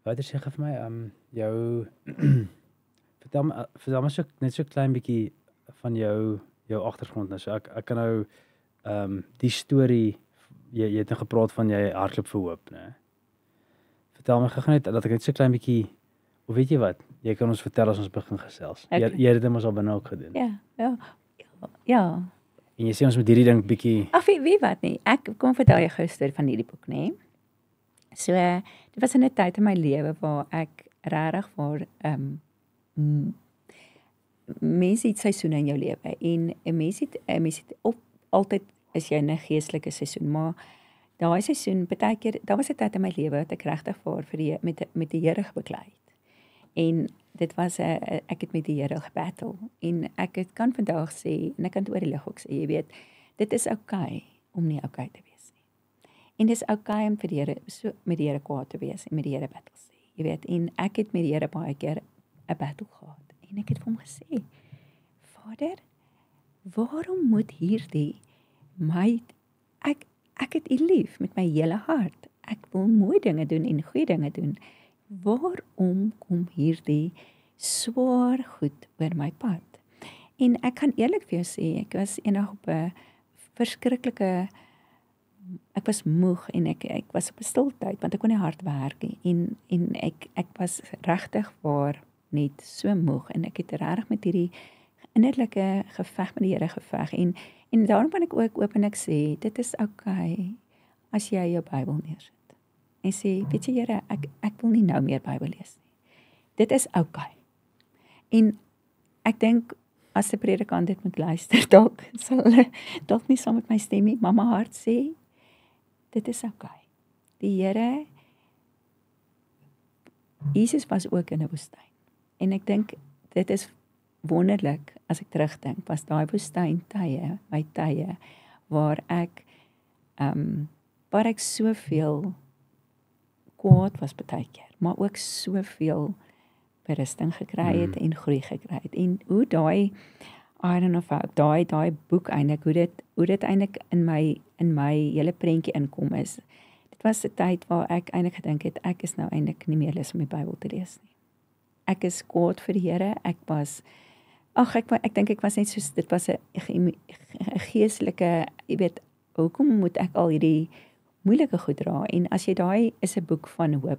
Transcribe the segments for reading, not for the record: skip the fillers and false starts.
Wat is jy vir my jou vertel my net so klein bietjie van jou agtergrond nou. So ek kan nou die storie jy het nou gepraat van jy hardloop vir hoop, né? Vertel my gou net dat ek net so klein bietjie of weet jy wat? Jy kan ons vertel as ons begin gesels. Okay. Jy het dit mos al binne ook gedoen. Ja. En jy sê ons moet hierdie ding bietjie Ag, wie wat nie. Ek kom vertel jou gou 'n storie van hierdie boek, nê. So, dit was in 'n tyd in my lewe waar ek regtig waar mense het seisoene in jou lewe en 'n mens het altyd is jy in 'n geestelike seisoen, maar daai seisoen, baie keer, daar was 'n tyd in my lewe wat ek regtig waar vir met die Here beklei het. En dit was ek het met die Here gebattle en kan vandag sê en ek kan dit oor die lig ook sê, jy weet, dit is oukei om nie oukei te wees nie. En dis oukei om vir die Here so met die Here kwaad te wees en met die Here battle sê. Jy weet, en ek het met die Here baie keer 'n battle gehad en ek het vir hom gesê, Vader, waarom moet hierdie ek het U lief met my hele hart. Ek wil mooi dinge doen en goeie dinge doen. Waarom kom hierdie swaar goed oor my pad? En ek kan eerlik vir jou sê, ek was eendag op 'n verskriklike ek was moeg en ek was op 'n stiltyd want ek kon nie hard werk nie en ek was regtig waar net so moeg en ek het regtig met hierdie innerlike geveg met die Here geveg en daarom kan ek ook openlik sê dit is oukei as jy jou Bybel neersit en sê weet jy Here ek wil nie nou meer Bybel lees nie. Dit is oukei. En ek dink as 'n predikant dit moet luister dalk sal hulle dalk nie saam met my stem nie, maar my hart sê dit is oukei. Die Here Jesus was ook in 'n woestyn. En ek dink dit is wonderlik as ek terugdink, was daai woestyntye, my tye waar ek soveel kwaad was baie keer, maar ook soveel berusting gekry het en groei gekry het. En hoe daai I don't know of daai boek eintlik hoe dit eintlik in my hele prentjie inkom is. Dit was 'n tyd waar ek eintlik gedink het ek is nou eintlik nie meer lus om die Bybel te lees nie. Ek is kwaad vir die Here. Ek dink ek was net soos dit was 'n geestelike, jy weet, hoekom moet ek al hierdie moeilike goed dra? En as jy daai is 'n boek van hoop.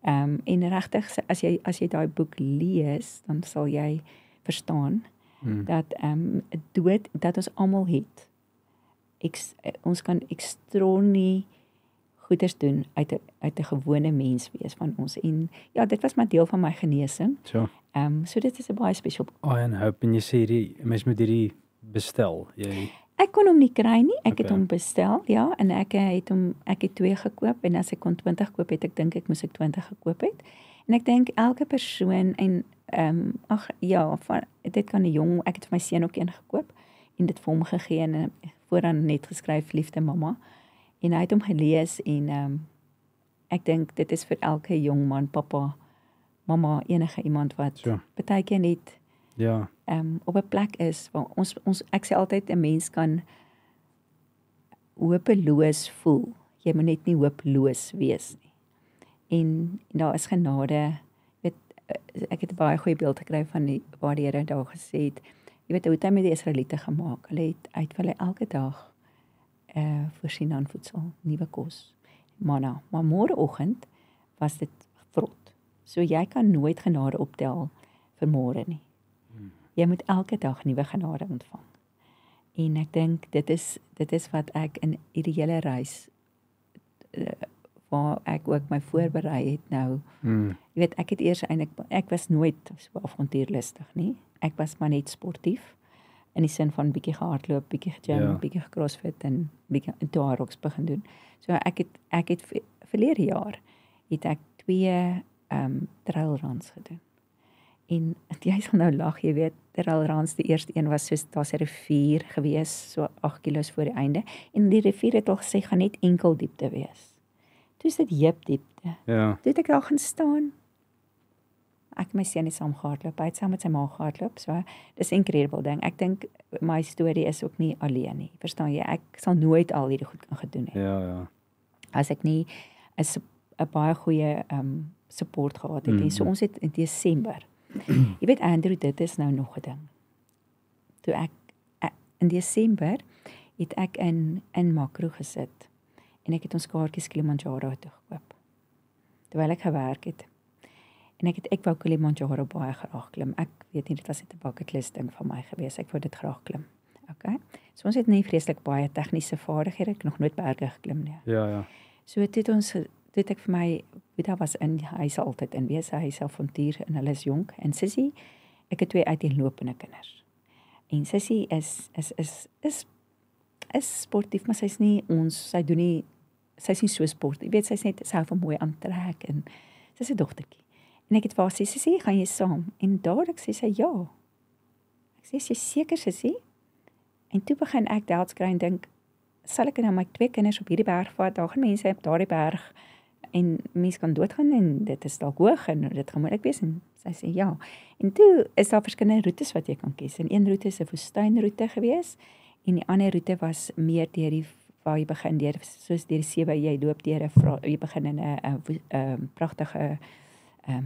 En regtig as jy daai boek lees, dan sal jy verstaan dat dood dat ons almal het. Ons kan ekstremely goeders doen uit 'n gewone mens wees van ons. En ja, dit was maar deel van my genesing. so. So dit is 'n baie spesiaal boek. En hoop en jy sê mens moet hierdie bestel. Ek kon hom nie kry nie. Ek het Okay. hom bestel, ja, en ek het 2 gekoop en as ek kon 20 koop het, ek dink ek moes ek 20 gekoop het. En ek dink elke persoon en dit kan 'n jong, ek het vir my seun ook een gekoop en dit vir hom gegee en vooraan net geskryf liefde mamma. En hy het hom gelees en ek dink dit is vir elke jong man, pappa, mamma, enige iemand wat So. baie keer net Ja. op 'n plek is waar ek sê altyd 'n mens kan hopeloos voel. Jy moet net nie hopeloos wees nie. En daar is genade. Weet, ek het 'n baie goeie beeld gekry van waar die Here daar gesê het. Jy weet hoe het hy met die Israeliete gemaak? Hulle het uit hulle elke dag voorsien aan voedsel, nuwe kos, manna. Maar môreoggend was dit vrot. So jy kan nooit genade optel vir môre nie. Jy moet elke dag nuwe genade ontvang. En ek dink dit is wat ek in hierdie hele reis waar ek ook my voorberei het nou. Jy weet, ek het eers eintlik ek was nooit so avontuurlustig nie. Ek was maar net sportief in die sin van bietjie gehardloop, bietjie gegym, bietjie gecrossfit en bietjie Aerobics begin doen. So ek het verlede jaar het ek 2 trail runs gedoen. En jy sal nou lag, jy weet, trail runs, die eerste een was soos daar's 'n rivier gewees, so 8 kilos voor die einde. En die rivier het al gesê gaan net enkel diepte wees. Toe is dit heupdiepte. Ja. Toe het ek daar gaan staan. Ek en my seun het saam gehardloop, hy het saam met sy ma gehardloop, so dis 'n incredible ding. Ek dink my storie is ook nie alleen nie. Verstaan jy? Ek sal nooit al hierdie goed kan gedoen het. Ja. As ek nie 'n 'n baie goeie support gehad het. En so ons het in Desember. Jy weet Andrew, dit is nou nog 'n ding. Toe ek in Desember het ek in Makro gesit en ek het ons kaartjies Kilimanjaro toe gekoop. Terwyl ek gewerk het. En ek wou Kilimanjaro baie graag klim. Ek weet nie, dit was net 'n bucket list ding van my gewees. Ek wou dit graag klim. Okay. So ons het nie vreeslik baie tegniese vaardighede, ek het nog nooit berge geklim nie. Ja. So het ek vir my, Boeta was hy sal altyd in wees, hy is avontuur en hulle is jonk. En Sissie, ek het 2 uiteenlopende kinders. En Sissie is sportief, maar sy's nie sy's nie so sportief. Jy weet, sy hou van mooi aantrek en sy's 'n dogtertjie. En ek het vir haar sê, Sissie, gaan jy saam? En dadelik sê sy ja. Ek sê, jy seker, Sissie? En toe begin ek doubts kry en dink, sal ek nou my 2 kinders op hierdie berg vat? Daar gaan mense op daardie berg en mense kan doodgaan en dit is dalk hoog en dit gaan moeilik wees. En sy sê ja. En toe is daar verskillende roetes wat jy kan kies. En een roete is 'n woestynroete gewees en die ander roete was meer deur waar jy begin soos deur die sewe, jy loop deur jy begin in 'n pragtige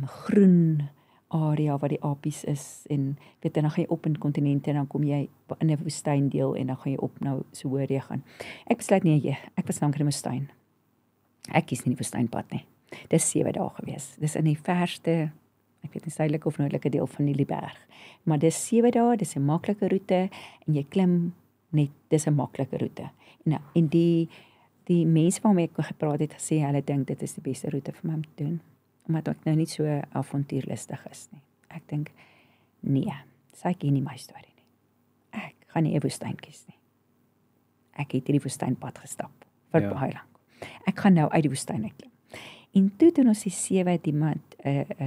groen area waar die apies is en weet en dan gaan jy op in kontinente en dan kom jy in 'n woestyndeel en dan gaan jy op nou so hoor jy gaan. Ek besluit nee, ek was lank in die woestyn. Ek kies nie die woestynpad nie. Dis 7 dae gewees. Dis in die verste, ek weet nie suidelike of noordelike deel van die Lieberg. Maar dis 7 dae, dis 'n maklike roete en jy klim net, dis 'n maklike roete. En die mense waarmee ek gepraat het gesê hulle dink dit is die beste roete vir my om te doen. Omdat ek nou nie so avontuurlustig is nie. Ek dink, nee, sy ken nie my storie nie. Ek gaan nie 'n woestyn kies nie. Ek het hierdie woestynpad gestap, vir baie lank. Ek gaan nou uit die woestyn uitklim. En toe doen ons die 7 die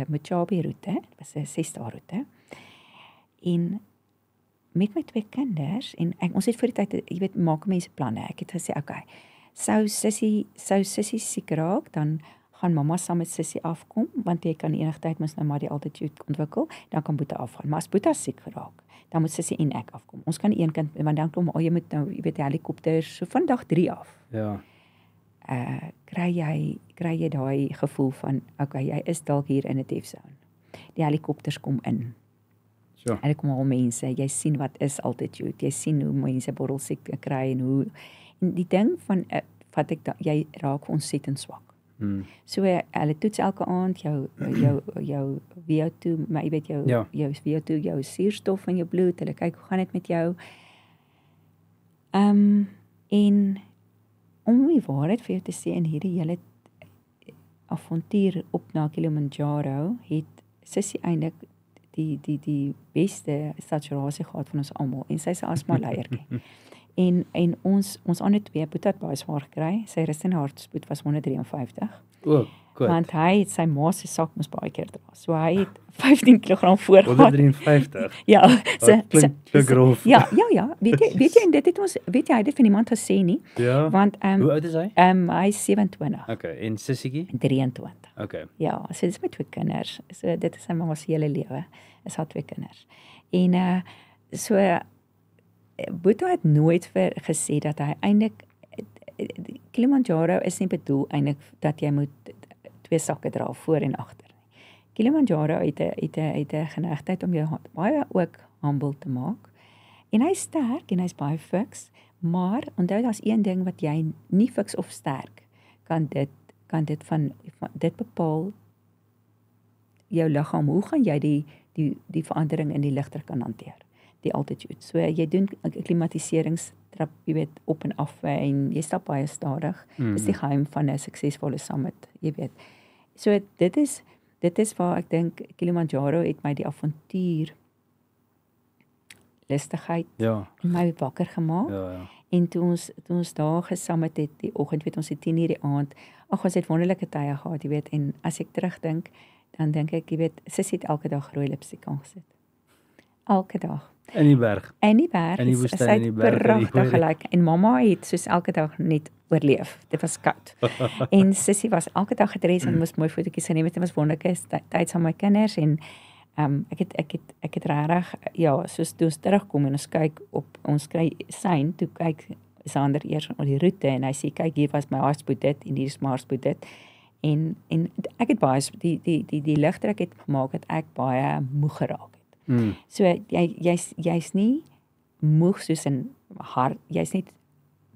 Mochabe roete, dit was 'n 6-dae roete. En met my 2 kinders, en ons het voor die tyd, jy weet, maak mense planne. Ek het gesê, okay, sou Sissie siek raak, dan gaan mamma saam met Sissie afkom, want jy kan enige tyd mos nou maar die altitude ontwikkel, dan kan Boeta afgaan. Maar as Boeta siek geraak, dan moet Sissie en ek afkom. Ons kan een kind, want dan kom jy moet nou, jy weet, die helikopters, so van dag 3 af. Ja. Kry jy daai gevoel van, okay, jy is dalk hier in 'n death zone. Die helikopters kom in. So. En kom al mense, jy sien wat is altitude, jy sien hoe mense borrelsiekte kry en die ding van jy raak ontsettend swak. So hulle toets elke aand jou VO2, maar jy weet jou VO2, jou suurstof in jou bloed, hulle kyk hoe gaan dit met jou. En om die waarheid vir jou te sê, in hierdie hele avontuur op na Kilimanjaro het Sissie eintlik die beste saturasie gehad van ons almal en sy's 'n asma leiertjie. en ons ander 2 Boeta het baie swaar gekry. Sy rustige hartspoed was 153. O, goed. Want hy het sy ma se sak mos baie keer dra. So hy het 15 kg voorgehad. 153. Ja, so grof. Ja, weet jy en dit het ons hy het dit van iemand gesê nie. Ja. Want hoe oud is hy? Hy is 27. Okay, en Sissietjie? 23. Okay. Ja, so dit is met 2 kinders. So dit is sy mamma se hele lewe. Is haar 2 kinders. En so Boeta het nooit gesê dat hy eintlik Kilimanjaro is nie bedoel eintlik dat jy moet 2 sakke dra voor en agter nie. Kilimanjaro het 'n geneigtheid om jou baie ook humble te maak. En hy's sterk en hy's baie fiks, maar onthou daar's een ding wat jy nie fiks of sterk kan dit bepaal jou liggaam. Hoe gaan jy die verandering in die ligter kan hanteer? Die altitude. So jy doen klimatiseringstrap, jy weet, op en af en jy stap baie stadig. Dis die geheim van 'n suksesvolle summit, jy weet. So dit is waar ek dink Kilimanjaro het my die avontuur lustigheid in my wakker gemaak. Ja. En toe ons daar gesummit het die oggend, weet ons het 10:00 die aand. Ag, ons het wonderlike tye gehad, jy weet, en as ek terugdink, dan dink ek, jy weet, Sissie het elke dag rooi lipstik aangesit. Elke dag. In die berg. In die berg. In die woestyn, in die berg. Pragtig gelyk. En mamma het soos elke dag net oorleef. Dit was koud. En Sissie was elke dag gedres en moes mooi fotootjies geneem het. Dit was wonderlike tyd saam met my kinders en ek het regtig soos toe ons terugkom en ons kyk op ons kry sein, toe kyk Sander eers op die roete en hy sê kyk hier was my hartspoed dit en hier is my hartspoed dit. En ek het baie die ligter ek het gemaak het ek baie moeg geraak het. So jy's nie moeg soos in hart, jy's net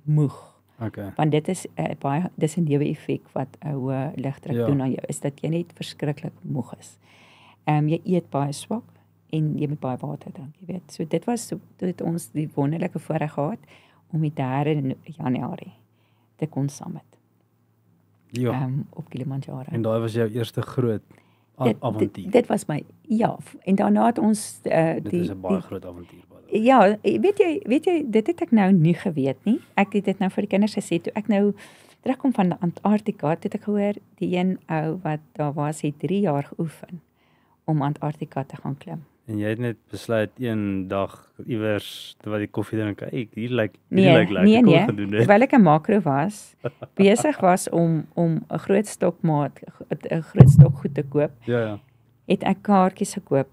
moeg. Okay. Want dit is baie dis 'n neeweffek wat 'n hoë ligdruk doen aan jou is dat jy net verskriklik moeg is. Jy eet baie swak en jy moet baie water drink, jy weet. So dit het ons die wonderlike voorreg gehad om die 3 Januarie te kon summit. Ja. Op Kilimanjaro. En daai was jou eerste groot avontuur. Dit was my en daarna het ons dit is 'n baie groot avontuur. Ja, weet jy, dit het ek nou nie geweet nie. Ek het dit nou vir die kinders gesê toe ek nou terugkom van Antarktika, het ek gehoor die een ou wat daar was het 3 jaar geoefen om Antarktika te gaan klim. En jy het net besluit een dag iewers terwyl jy koffie drink, hier lyk lekker, nee, gedoen dit. Terwyl ek 'n makro was, besig was om 'n groot stok goed te koop. Ja. Het ek kaartjies gekoop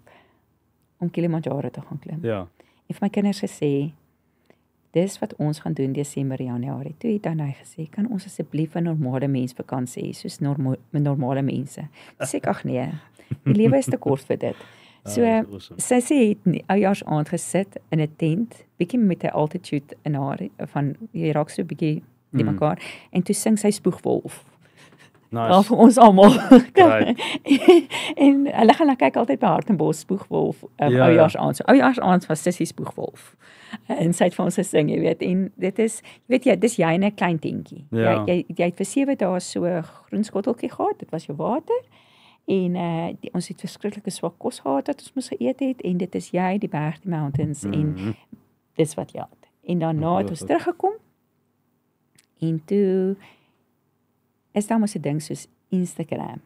om Kilimanjaro te gaan klim. Ja. En vir my kinders gesê, dis wat ons gaan doen Desember, Januarie. Toe het hy gesê, kan ons asseblief 'n normale mensvakansie hê, soos normale mense. Dis ek ag nee. Die lewe is te kort vir dit. So Sissy het oujaarsaand gesit in 'n tent, bietjie met 'n altitude in haar van jy raak so bietjie die mekaar en toe sing sy Spoegwolf. Nice. Vir ons almal. Right. En hulle gaan kyk altyd by Hartenbos Spoegwolf oujaarsaand. So oujaarsaand was Sissy Spoegwolf. En sy het vir ons gesing, jy weet, en dit is, weet jy, dis jy in 'n klein tentjie. Ja. Jy het vir 7 dae so 'n groen skotteltjie gehad, dit was jou water. En ons het verskriklike swak kos gehad wat ons moes geëet het en dit is jy, die berg, die mountains en dis wat jy het. En daarna het ons teruggekom en toe is daar mos 'n ding soos Instagram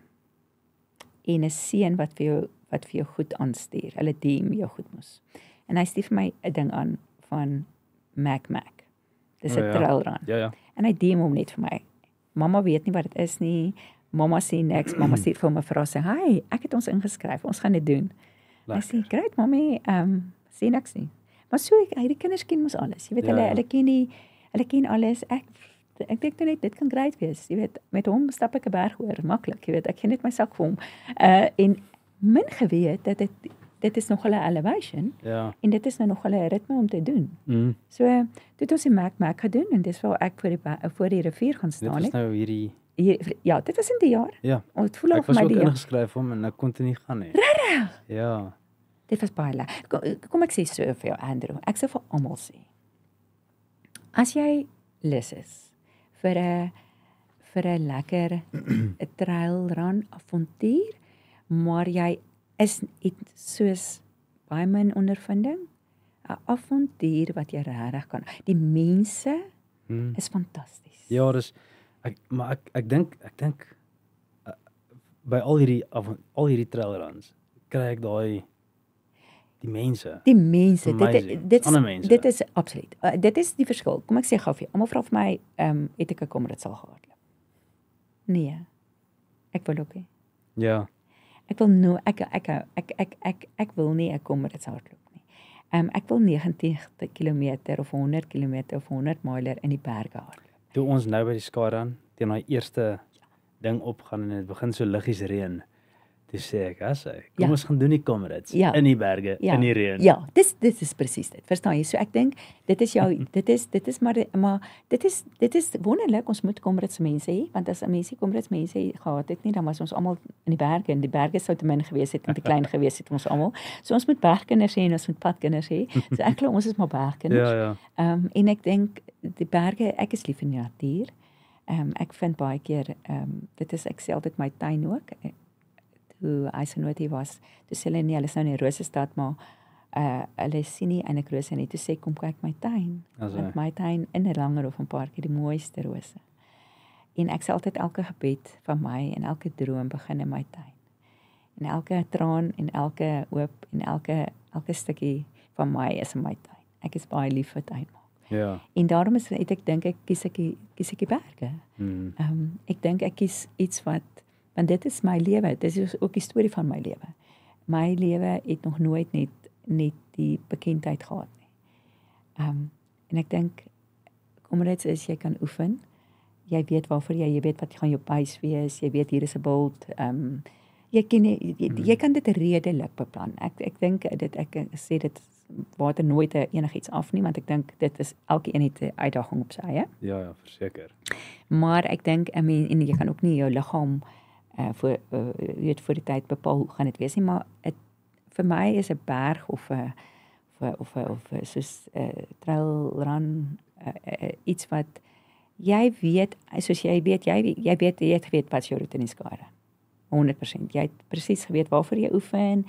en 'n seun wat vir jou goed aanstuur. Hulle DM jou goed mos. En hy stuur vir my 'n ding aan van Mac. Dis 'n trailrun. Ja. En hy DM hom net vir my. Mamma weet nie wat dit is nie. Mamma sê niks. Mamma sê vir my vra sê, "Hi, ek het ons ingeskryf. Ons gaan dit doen." Ek sê, "Great, mommy, sê niks nie." Maar so die kinders ken mos alles. Jy weet hulle ken alles. Ek dink net dit kan great wees. Jy weet, met hom stap ek 'n berg oor, maklik. Jy weet, ek gee net my sak vir hom. En min geweet dat dit is nog 'n elevation. Ja. En dit is nou nog 'n ritme om te doen. So, toe het ons die Mac gedoen en dis waar ek voor die rivier gaan staan. Dit was nou hierdie ja, dit was in die jaar. Ja. Ons voel ek was ook ingeskryf hom en ek kon dit nie gaan nie. Regtig? Ja. Dit was baie lekker. Kom ek sê so vir jou Andrew. Ek sou vir almal sê. As jy lus is vir 'n lekker trailrun avontuur, maar jy is iets soos baie min ondervinding, 'n avontuur wat jy regtig kan. Die mense is fantasties. Ja, ek dink by al hierdie trailruns kry ek die mense. Die mense, dit is absoluut. Dit is die verskil. Kom ek sê gou vir jou. Almal vra vir my, het ek 'n Comrades sal gehardloop? Nee. Ek wil ook nie. Ja. Ek wil ek wil nie 'n Comrades hardloop nie. Ek wil 90 km of 100 km of 100 miler in die berge hardloop. Toe ons nou by die Skyrun teen daai eerste ding opgaan en dit begin so liggies reën. Toe sê ek, kom ons gaan doen die Comrades in die berge, in die reën. Ja, dit is presies dit. Verstaan jy? So ek dink dit is jou dit is maar dit is wonderlik. Ons moet Comrades mense hê, want as 'n mensie Comrades mense gehad het nie, dan was ons almal in die berge en die berge sou te min gewees het en te klein gewees het ons almal. So ons moet bergkinders hê en ons moet padkinders hê. So ek glo ons is maar bergkinders. Ja. En ek dink die berge, ek is lief vir die natuur. Ek vind baie keer dit is ek sê altyd my tuin ook. Toe hy se nooit hier was, toe sê hulle nie, hulle is nou in die Rosestad, maar hulle sien nie eintlik rose nie, toe sê kom kyk my tuin, want my tuin in 'n Langehof en Park het die mooiste rose. En ek sê altyd elke gebed van my en elke droom begin in my tuin. En elke traan en elke hoop en elke stukkie van my is in my tuin. Ek is baie lief vir tuin maak. Ja. En daarom is ek dink ek kies ek die berge. Ek dink ek kies iets want dit is my lewe, dit is ook die storie van my lewe. My lewe het nog nooit net die bekendheid gehad nie. En ek dink Comrades is jy kan oefen, jy weet waarvoor jy weet wat gaan jou base wees, jy weet hier is 'n bult, jy kan dit redelik beplan. Ek dink dit ek sê dit water nooit enigiets af nie, want ek dink dit is elkeen het 'n uitdaging op sy eie. Ja, verseker. Maar ek dink en jy kan ook nie jou liggaam voor die tyd bepaal hoe gaan dit wees nie, maar vir my is 'n berg of soos trail run iets wat jy weet, soos jy weet jy het geweet wat jou roete in die skare. 100%. Jy het presies geweet waarvoor jy oefen.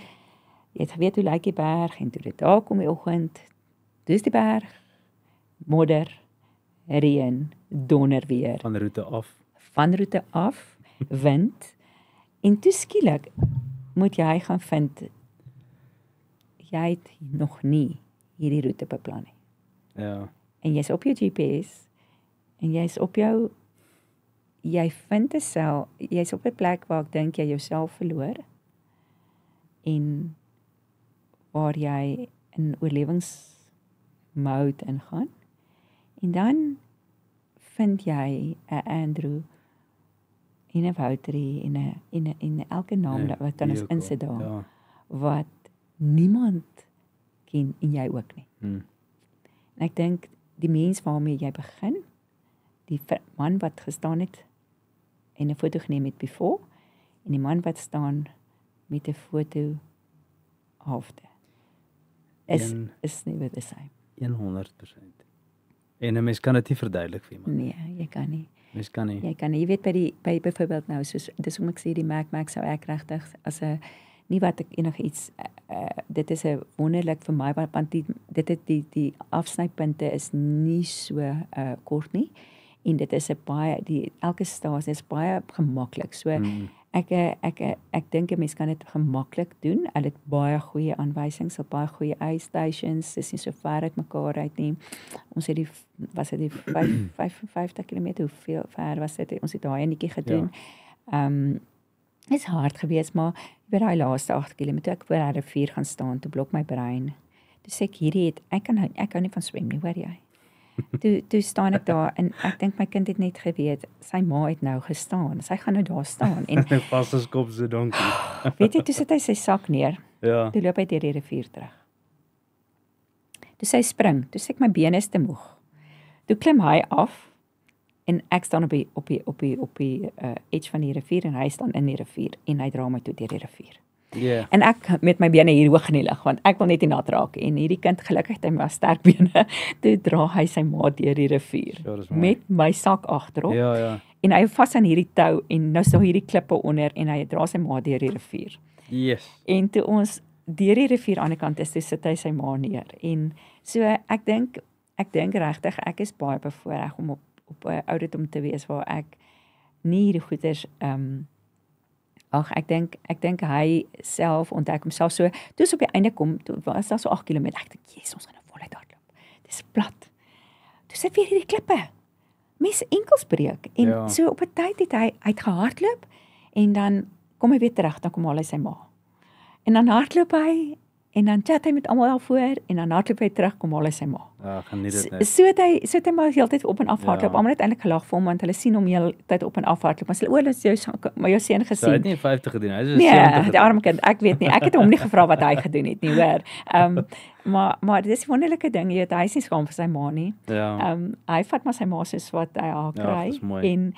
Jy het geweet hoe lyk die berg en toe dit daar kom die oggend. Dis die berg, modder, reën, donder weer. Van roete af, wind. En toe skielik moet jy gaan vind jy het nog nie hierdie roete beplan nie. Ja. En jy's op jou GPS en jy's op jou jy vind jy's op 'n plek waar ek dink jy jouself verloor en waar jy in oorlewingsmode ingaan. En dan vind jy 'n Andrew en 'n Woutrie en elke naam wat kan ons insit daar. Ja. Wat niemand ken en jy ook nie. En ek dink die mens waarmee jy begin, die man wat gestaan het en 'n foto geneem het before en die man wat staan met 'n foto after is nie weer dieselfde. 100%. En 'n mens kan dit nie verduidelik vir iemand. Nee, jy kan nie. Mens kan nie. Jy kan nie. Jy weet by byvoorbeeld nou soos dis hoe ek sê die Mac sou ek regtig as 'n nie wat ek enigiets dit is 'n wonderlik vir my want dit het die afsnypunte is nie so kort nie en dit is 'n baie elke stasie is baie gemaklik. So ek dink 'n mens kan dit gemaklik doen. Hulle het baie goeie aanwysings op baie goeie stations. Dis nie so ver uit mekaar uit nie. Ons het was dit 55 km hoeveel ver was dit? Ons het daai enetjie gedoen. Ja. Is hard geweest, maar by daai laaste 8 km toe ek voor daai rivier gaan staan, toe blok my brein. Toe sê ek ek hou nie van swem nie, hoor jy? Toe staan ek daar en ek dink my kind het net geweet, sy ma het nou gestaan. Sy gaan nou daar staan en vas as kop so donkie. Weet jy, toe sit hy sy sak neer. Ja. Toe loop hy deur die rivier terug. Toe sy spring, toe sê ek my bene is te moeg. Toe klim hy af en ek staan op die edge van die rivier en hy staan in die rivier en hy dra my toe deur die rivier. Yeah. En ek met my bene hier hoog in die lug want ek wil net nie nat raak en hierdie kind gelukkig het hy maar sterk bene. Toe dra hy sy ma deur die rivier met my sak agterop. Ja. En hy vas aan hierdie tou en nou staan hierdie klippe onder en hy dra sy ma deur die rivier. Yes. En toe ons deur die rivier aan die kant is, toe sit hy sy ma neer. En so ek dink regtig ek is baie bevoorreg om op 'n ouderdom te wees waar ek nie hierdie goeders ek dink hy self ontdek homself so toe ons op die einde kom, toe was daar so 8 km. Ek dink, "Jesus, ons gaan nou voluit hardloop. Dis plat." Toe sit weer hierdie klippe. Mense enkels breek en so op 'n tyd het hy uitgehardloop en dan kom hy weer terug, dan kom haal hy sy ma. En dan hardloop hy en dan chat hy met almal daar voor en dan hardloop hy terug, kom haal hy sy ma. Ja, geniet dit net. So het hy maar heeltyd op en af hardloop. Almal het eintlik gelag vir hom want hulle sien hom heeltyd op en af hardloop. Maar hulle dis jou seun gesien. So hy het nie 50 gedoen, hy is 70 Nee, die arme kind, ek weet nie. Ek het hom nie gevra wat hy gedoen het nie, hoor. Maar dit is 'n wonderlike ding, jy weet, hy is nie skaam vir sy ma nie. Ja. Hy vat maar sy ma soos wat hy haar kry Ja,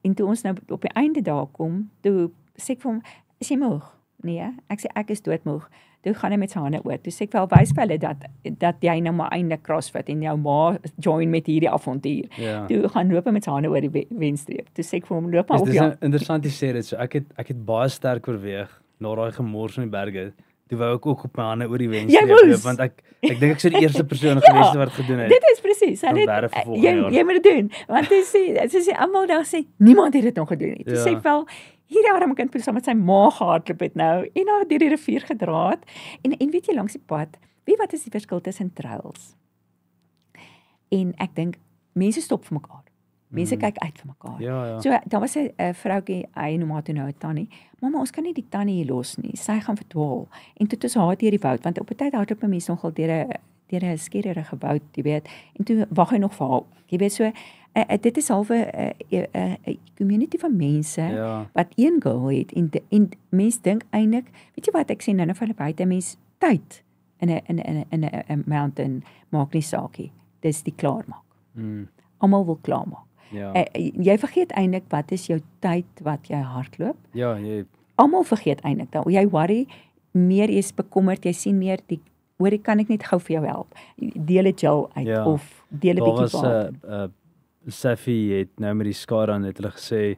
en toe ons nou op die einde daar kom, toe sê ek vir hom, "Is jy moeg?" Nee, ek sê ek is doodmoeg. Toe gaan hy met sy hande oor. Toe sê ek wel wys vir hulle dat jy nou maar einde CrossFit en jou ma join met hierdie avontuur. Ja. Toe gaan loop hy met sy hande oor die wenstreep. Toe sê ek vir hom loop maar op Dis jou. interessant jy sê dit so. Ek het baie sterk oorweeg na daai gemors in die berge. Toe wou ek ook op my hande oor die wenstreep loop want ek dink ek sou die eerste persoon gewees het wat gedoen het. Dit is presies. Jy moet dit doen. Want sy sê almal daar sê niemand het dit nog gedoen nie. Toe sê ek wel hierdie arme kind saam met sy ma gehardloop het nou en haar deur die rivier gedra het en weet jy langs die pad, weet wat is die verskil tussen trails? En ek dink mense stop vir mekaar. Mense kyk uit vir mekaar. Ja. So daar was 'n vroutjie, hy noem haar toe nou 'n tannie. Mamma, ons kan nie die tannie hier los nie. Sy gaan verdwaal. En toe het haar deur die woud want op 'n tyd hardloop mense nogal deur 'n skerrige woud, jy weet. En toe wag hy nog vir haar. Jy weet so dit is half 'n community van mense Ja. wat een goal het en mense dink eintlik, weet jy wat ek sê nou vir hulle buite mense tyd in 'n mountain maak nie saak nie. Dis die klaarmaak. Almal wil klaarmaak. Ja. Jy vergeet eintlik wat is jou tyd wat jy hardloop. Ja, jy Almal vergeet eintlik dat jy worry meer, jy's bekommerd, jy sien meer hoorie kan ek net gou vir jou help. Deel 'n gel uit Ja. of deel 'n daar bietjie was water. Safi het nou met die skare het hulle gesê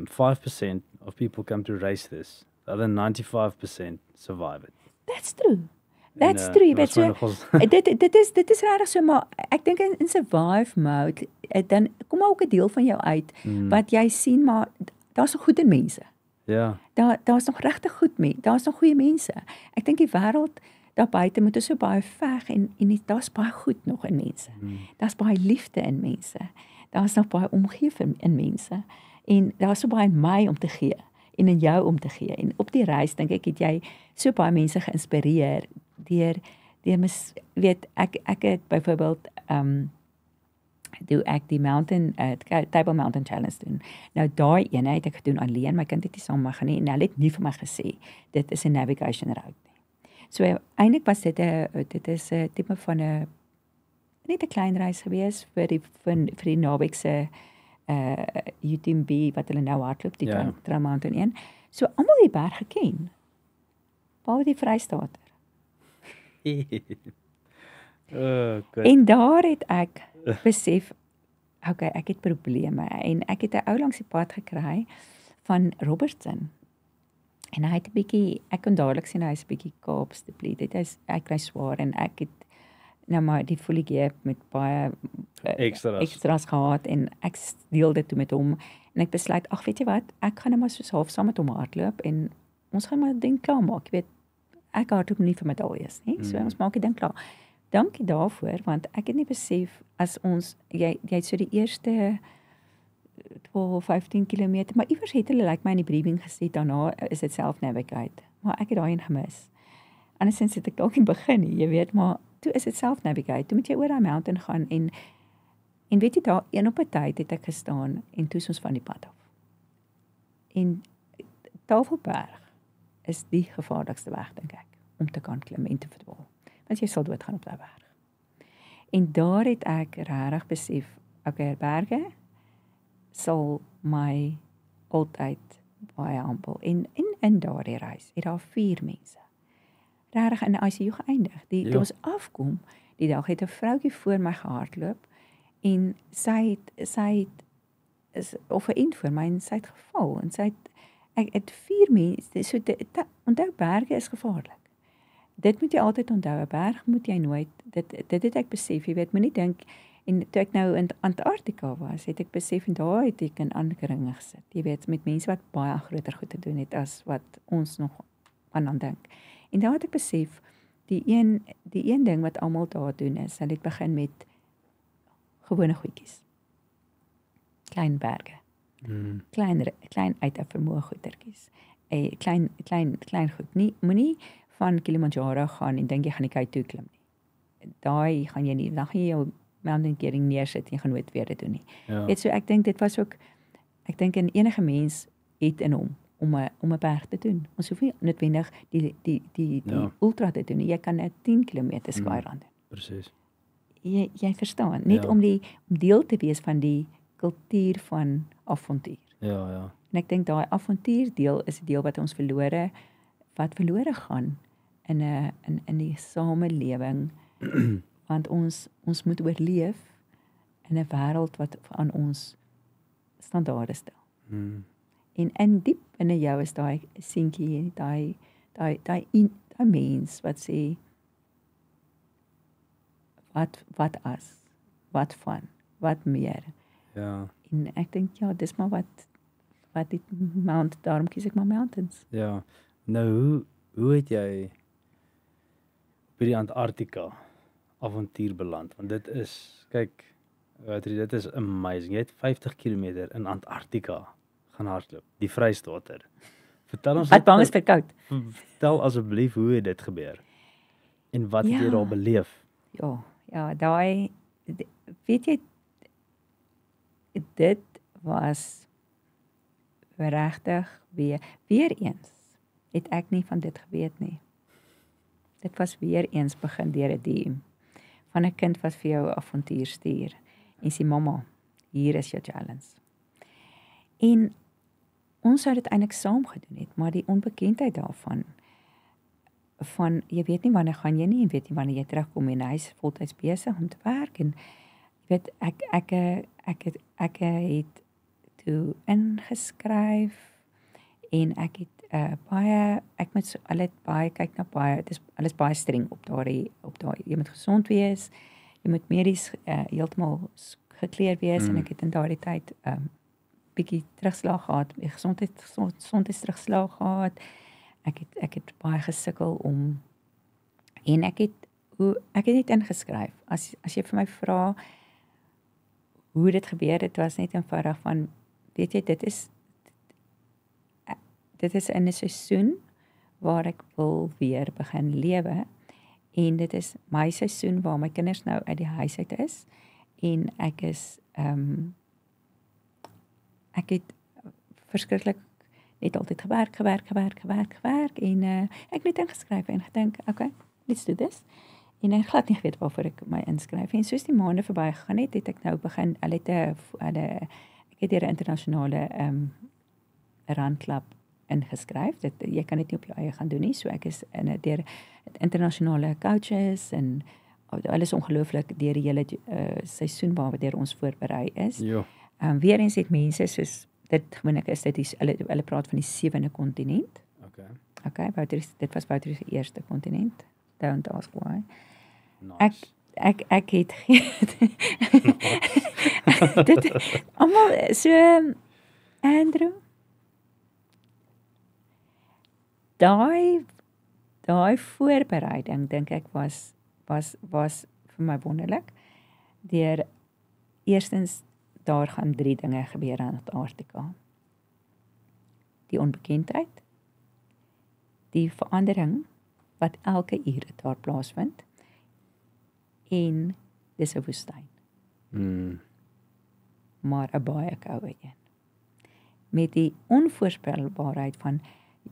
5% of people come to race this. The other 95% survive it. That's true. That's En, true, jy dit weet was so. my nogals- Dit is regtig so, maar ek dink in survive mode dan kom ook 'n deel van jou uit wat jy sien maar daar's nog goed in mense. Ja, Daar's nog regtig goed mense. Daar's nog goeie mense. Ek dink die wêreld daar buite moet so baie veg en daar's baie goed nog in mense. Daar's baie liefde in mense. Daar's nog baie omgewing in mense en daar's so baie in my om te gee en in jou om te gee. En op die reis dink ek het jy so baie mense geïnspireer deur weet ek het byvoorbeeld doe ek die mountain Table Mountain Challenge doen. Nou daai een het ek gedoen alleen, my kind het nie saam met my gaan nie en hulle het nie vir my gesê dit is 'n navigation route nie. So eintlik was dit 'n tipe van 'n net 'n klein reis gewees vir die naweek se UTMB wat hulle nou hardloop die Trail Mountain 1. So almal die berg geken. Behalwe die Vrystaat. good. En daar het ek besef, okay, ek het probleme en ek het 'n ou langs die pad gekry van Robertson. En hy het 'n bietjie, ek kon dadelik sien hy's 'n bietjie Kaaps depleted. Hy kry swaar en ek het nou maar die fully gear met baie extras gehad en ek deel dit toe met hom en ek besluit, ag weet jy wat, ek gaan net maar so half saam met hom hardloop en ons gaan maar ding klaar maak. Jy weet, ek hardloop nie vir medaljes nie. So ons maak die ding klaar. Dankie daarvoor want ek het nie besef as ons jy het so die eerste 12, 15 km, maar iewers het hulle my in die briefing gesê daarna is dit self-navigate. Maar ek het daai een gemis. Andersins het ek dalk nie begin nie, jy weet, maar toe is dit self-navigate. Toe moet jy oor daai mountain gaan en weet jy daar een op 'n tyd het ek gestaan en toe is ons van die pad af. En Tafelberg is die gevaarlikste weg dink ek om te kan klim en te verdwaal. Want jy sal doodgaan op daai berg. En daar het ek regtig besef, okay, berge sal my altyd baie aanpal. En in daardie reis het daar 4 mense regtig in die ICU geëindig. Toe ons afkom, die dag het 'n vroutjie voor my gehardloop en sy het of 'n end voor my en sy het geval en ek het 4 mense. So onthou berge is gevaarlik. Dit moet jy altyd onthou, 'n berg moet jy nooit dit het ek besef, jy weet, moenie dink en toe ek nou in Antarktika was, het ek besef en daar het ek in ander kringe gesit. Jy weet, met mense wat baie groter goed te doen het as wat ons nog aan dink. En daar het ek besef die een ding wat almal daar doen is, hulle het begin met gewone goedjies. Klein berge. Klein uit 'n vermoë goetertjies. Klein goed. Moenie van Kilimanjaro gaan en dink jy gaan die K2 klim nie. Daai gaan jy nie, dan gaan jy jou mountaineering neersit en jy gaan nooit weer dit doen nie. Weet so ek dink dit was ook ek dink in enige mens het in hom om 'n berg te doen. Ons hoef nie noodwendig die ultra te doen nie. Jy kan 'n 10 km skyrun doen. Presies. Jy verstaan, net om deel te wees van die kultuur van avontuur. Ja. En ek dink daai avontuurdeel is 'n deel wat ons verlore gaan in die samelewing want ons moet oorleef in 'n wêreld wat aan ons standaarde stel. En in diep binne jou is daai seentjie, daai mens wat sê wat van, wat meer. Ja. En ek dink dis maar wat die daarom kies ek maar mountains. Ja. Nou hoe het jy by die Antarktika avontuur beland? Want dit is, kyk, dit is amazing. Jy het 50 km in Antarktika gaan hardloop, die Vrystaat. Vertel ons wat bang is vir koud. Vertel asseblief hoe het dit gebeur? En wat het jy daar beleef? Ja, daai weet jy dit was regtig weer eens het ek nie van dit geweet nie. Dit was weer eens begin deur 'n DM van 'n kind wat vir jou 'n avontuur stuur en sê mamma, hier is jou challenge. En ons sou dit eintlik saam gedoen het, maar die onbekendheid daarvan van jy weet nie wanneer gaan jy nie en weet nie wanneer jy terugkom en hy is voltyds besig om te werk en jy weet ek het toe ingeskryf en ek het ek moet baie kyk na dit is alles baie streng op daai jy moet gesond wees, jy moet medies heeltemal gekleer wees en ek het in daardie tyd bietjie terugslag gehad, gesondheidsterugslag gehad. Ek het baie gesukkel om en ek het net ingeskryf. As jy vir my vra hoe dit gebeur, dit was net eenvoudig van weet jy dit is in 'n seisoen waar ek wil weer begin lewe en dit is my seisoen waar my kinders nou uit die huis uit is en ek het verskriklik net altyd gewerk en ek het ingeskryf en gedink, okay, let's do this. En ek glad nie geweet waarvoor ek my inskryf en soos die maande verby gegaan het ek nou begin ek het deur 'n internasionale randklub ingeskryf. Jy kan dit nie op jou eie gaan doen nie. So ek is deur internasionale coaches en alles ongelooflik deur die hele seisoen waardeur ons voorberei is. Ja. Weer eens het mense soos dit gewoonlik is dit hulle praat van die 7de kontinent. Okay, dit was Wouter se eerste kontinent. Don't ask why. Nice. Ek het dit almal so Andrew daai voorbereiding dink ek was vir my wonderlik. Deur eerstens daar gaan 3 dinge gebeur in Antarktika. Die onbekendheid, die verandering wat elke uur daar plaasvind en dis 'n woestyn. Maar 'n baie koue een. Met die onvoorspelbaarheid van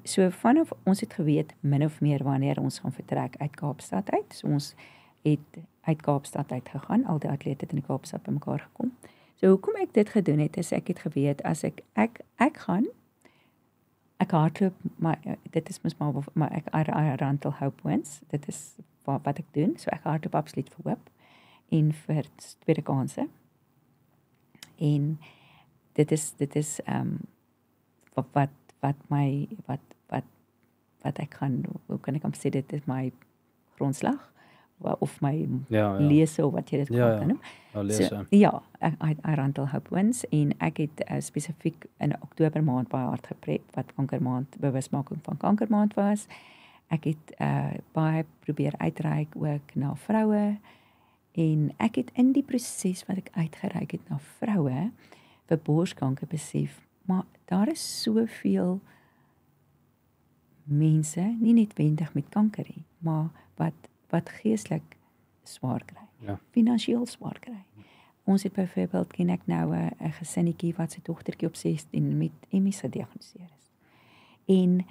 so vanaf ons het geweet min of meer wanneer ons gaan vertrek uit Kaapstad uit. So ons het uit Kaapstad uit gegaan, al die atlete het in Kaapstad bymekaar gekom. So hoekom ek dit gedoen het is ek het geweet as ek hardloop, maar dit is mos maar ek Rantel Hope Wins. Dit is wat ek doen. So ek hardloop absoluut vir hoop en vir tweede kanse. En dit is wat ek gaan, hoe kan ek sê dit is my grondslag of my lese of wat jy dit kan noem. So, I Rantel Hope Wins en ek het spesifiek in Oktober maand baie hard geprep wat kankermaand, bewusmaking van kankermaand was. Ek het baie probeer uitreik ook na vroue en ek het in die proses wat ek uitgereik het na vroue vir borskanker besef, maar daar is soveel mense, nie netwendig met kanker nie, maar wat geestelik swaar kry, finansiëel swaar kry. Ons het byvoorbeeld, ken ek nou 'n gesinnetjie wat sy dogtertjie op 16 met MS gediagnoseer is. En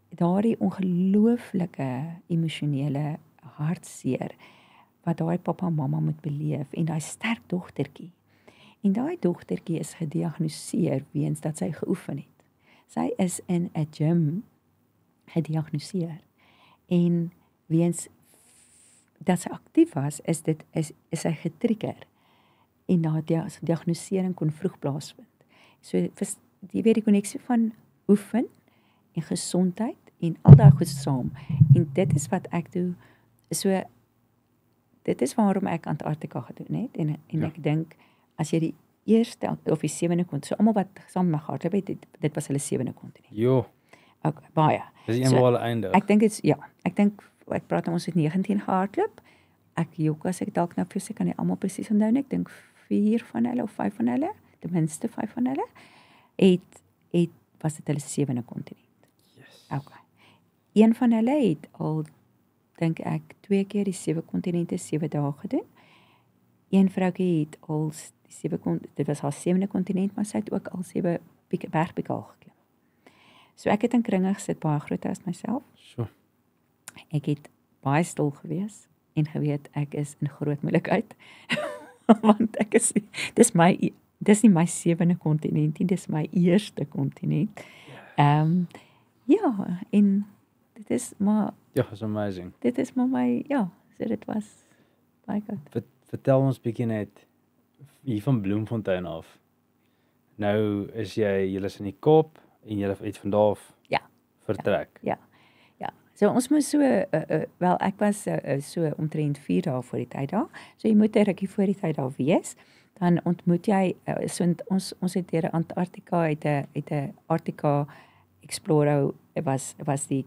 daardie ongelooflike emosionele hartseer wat daai pappa en mamma moet beleef en daai sterk dogtertjie. En daai dogtertjie is gediagnoseer weens dat sy geoefen het. Sy is in 'n gym gediagnoseer en weens dat sy aktief was, is sy getrigger en daardie diagnosering kon vroeg plaasvind. So jy weet die koneksie van oefen en gesondheid en al daai goed saam. En dit is wat ek doen. So dit is waarom ek Antarktika gedoen het en ek dink as jy die eerste of die 7de kontinent, so almal wat saam met my gehardloop het, dit was hulle 7de kontinent. Jo. Okay, baie. Dis eenmaal einde. Ek dink ek praat ons het 19 gehardloop. Ek jok as ek dalk nou vir seker kan nie almal presies onthou nie. Ek dink 4 van hulle of 5 van hulle, ten minste 5 van hulle was dit hulle 7de kontinent. Yes. Okay. Een van hulle het al dink ek 2 keer die 7 kontinente 7 dae gedoen. Een vroutjie het al die dit was haar 7de kontinent, maar sy het ook al 7 bergpieke al geklim. So ek het in kringe gesit, baie groter as myself. So. Ek het baie stil gewees en geweet ek is in groot moeilikheid. Want dis nie my 7de kontinent nie, dis my eerste kontinent. Ja, en dit is maar Ja, is amazing. Dit is maar so dit was baie koud. Vertel ons bietjie net hier van Bloemfontein af. Nou is julle is in die Kaap en julle het van daar af vertrek. Ja. So ons moes so wel ek was so omtrent 4 dae voor die tyd daar. So jy moet 'n rukkie voor die tyd daar wees. Dan ontmoet jy so ons het deur Antarktika uit 'n Arctica Explorer was die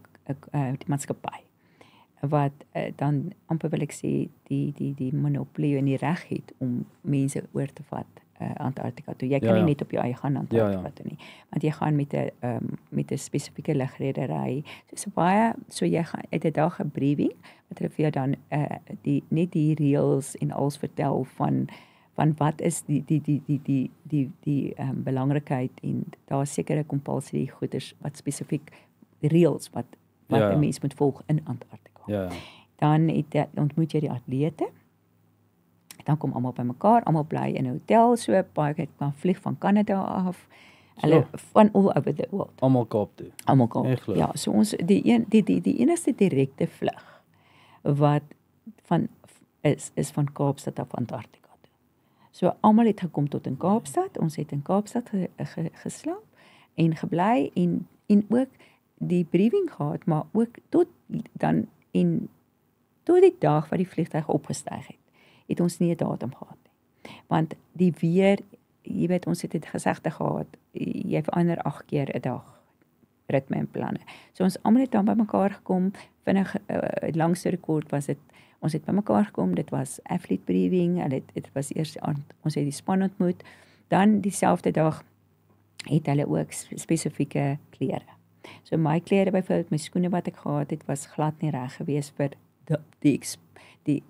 maatskappy wat dan amper wil ek sê die monopolie en die reg het om mense oor te vat Antarktika toe. Jy kan nie net op jou eie gaan Antarktika toe nie, want jy gaan met 'n spesifieke lugredery. So jy gaan uit 'n dag 'n briefing wat hulle vir jou dan net die reëls en alles vertel van wat is die belangrikheid en daar is sekere compulsory goeders wat spesifiek reëls wat 'n mens moet volg in Antarktika. Ja. Dan ontmoet jy die atlete. Dan kom almal bymekaar, almal bly in 'n hotel, so baie kyk kan vlieg van Kanada af. Hulle van all over the world. Almal Kaap toe. Almal Kaap. Ja, so ons die enigste direkte vlug wat is van Kaapstad af Antarktika toe. So almal het gekom tot in Kaapstad. Ons het in Kaapstad geslaap en gebly en ook die briefing gehad, maar ook tot die dag wat die vliegtuig opgestyg het ons nie 'n datum gehad nie. Want die weer, jy weet, ons het dit gesegde gehad, jy verander 8 keer 'n dag ritme en planne. So ons almal het dan bymekaar gekom, vinnig langste rekord was dit, ons het bymekaar gekom, dit was athlete briefing, dit was eers ons het die span ontmoet, dan dieselfde dag het hulle ook spesifieke klere. So my klere byvoorbeeld, my skoene wat ek gehad het, was glad nie reg gewees vir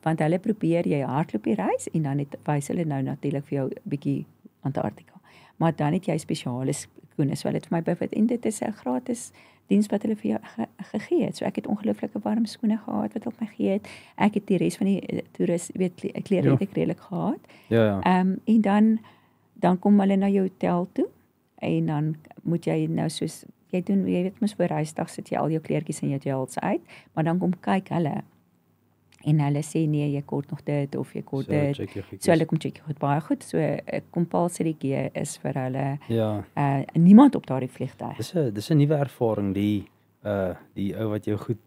want hulle probeer jy hardloop die reis en dan wys hulle nou natuurlik vir jou 'n bietjie Antarktika. Maar dan het jy spesiale skoene, so hulle het vir my byvoorbeeld, en dit is 'n gratis diens wat hulle vir jou gegee het. So ek het ongelooflike warm skoene gehad wat op my gegee het. Ek het die res van die toerist, klere het ek redelik gehad. Ja. En dan kom hulle na jou hotel toe en dan moet jy nou soos jy weet mos voor reisdag sit jy al jou kleertjies en jou gels uit, maar dan kom kyk hulle en hulle sê nee, jy kort nog dit of jy kort dit. So hulle kom check goed baie goed. So 'n compulsory gear is vir hulle niemand op daardie vliegtuig. Dis 'n nuwe ervaring die ou wat jou goed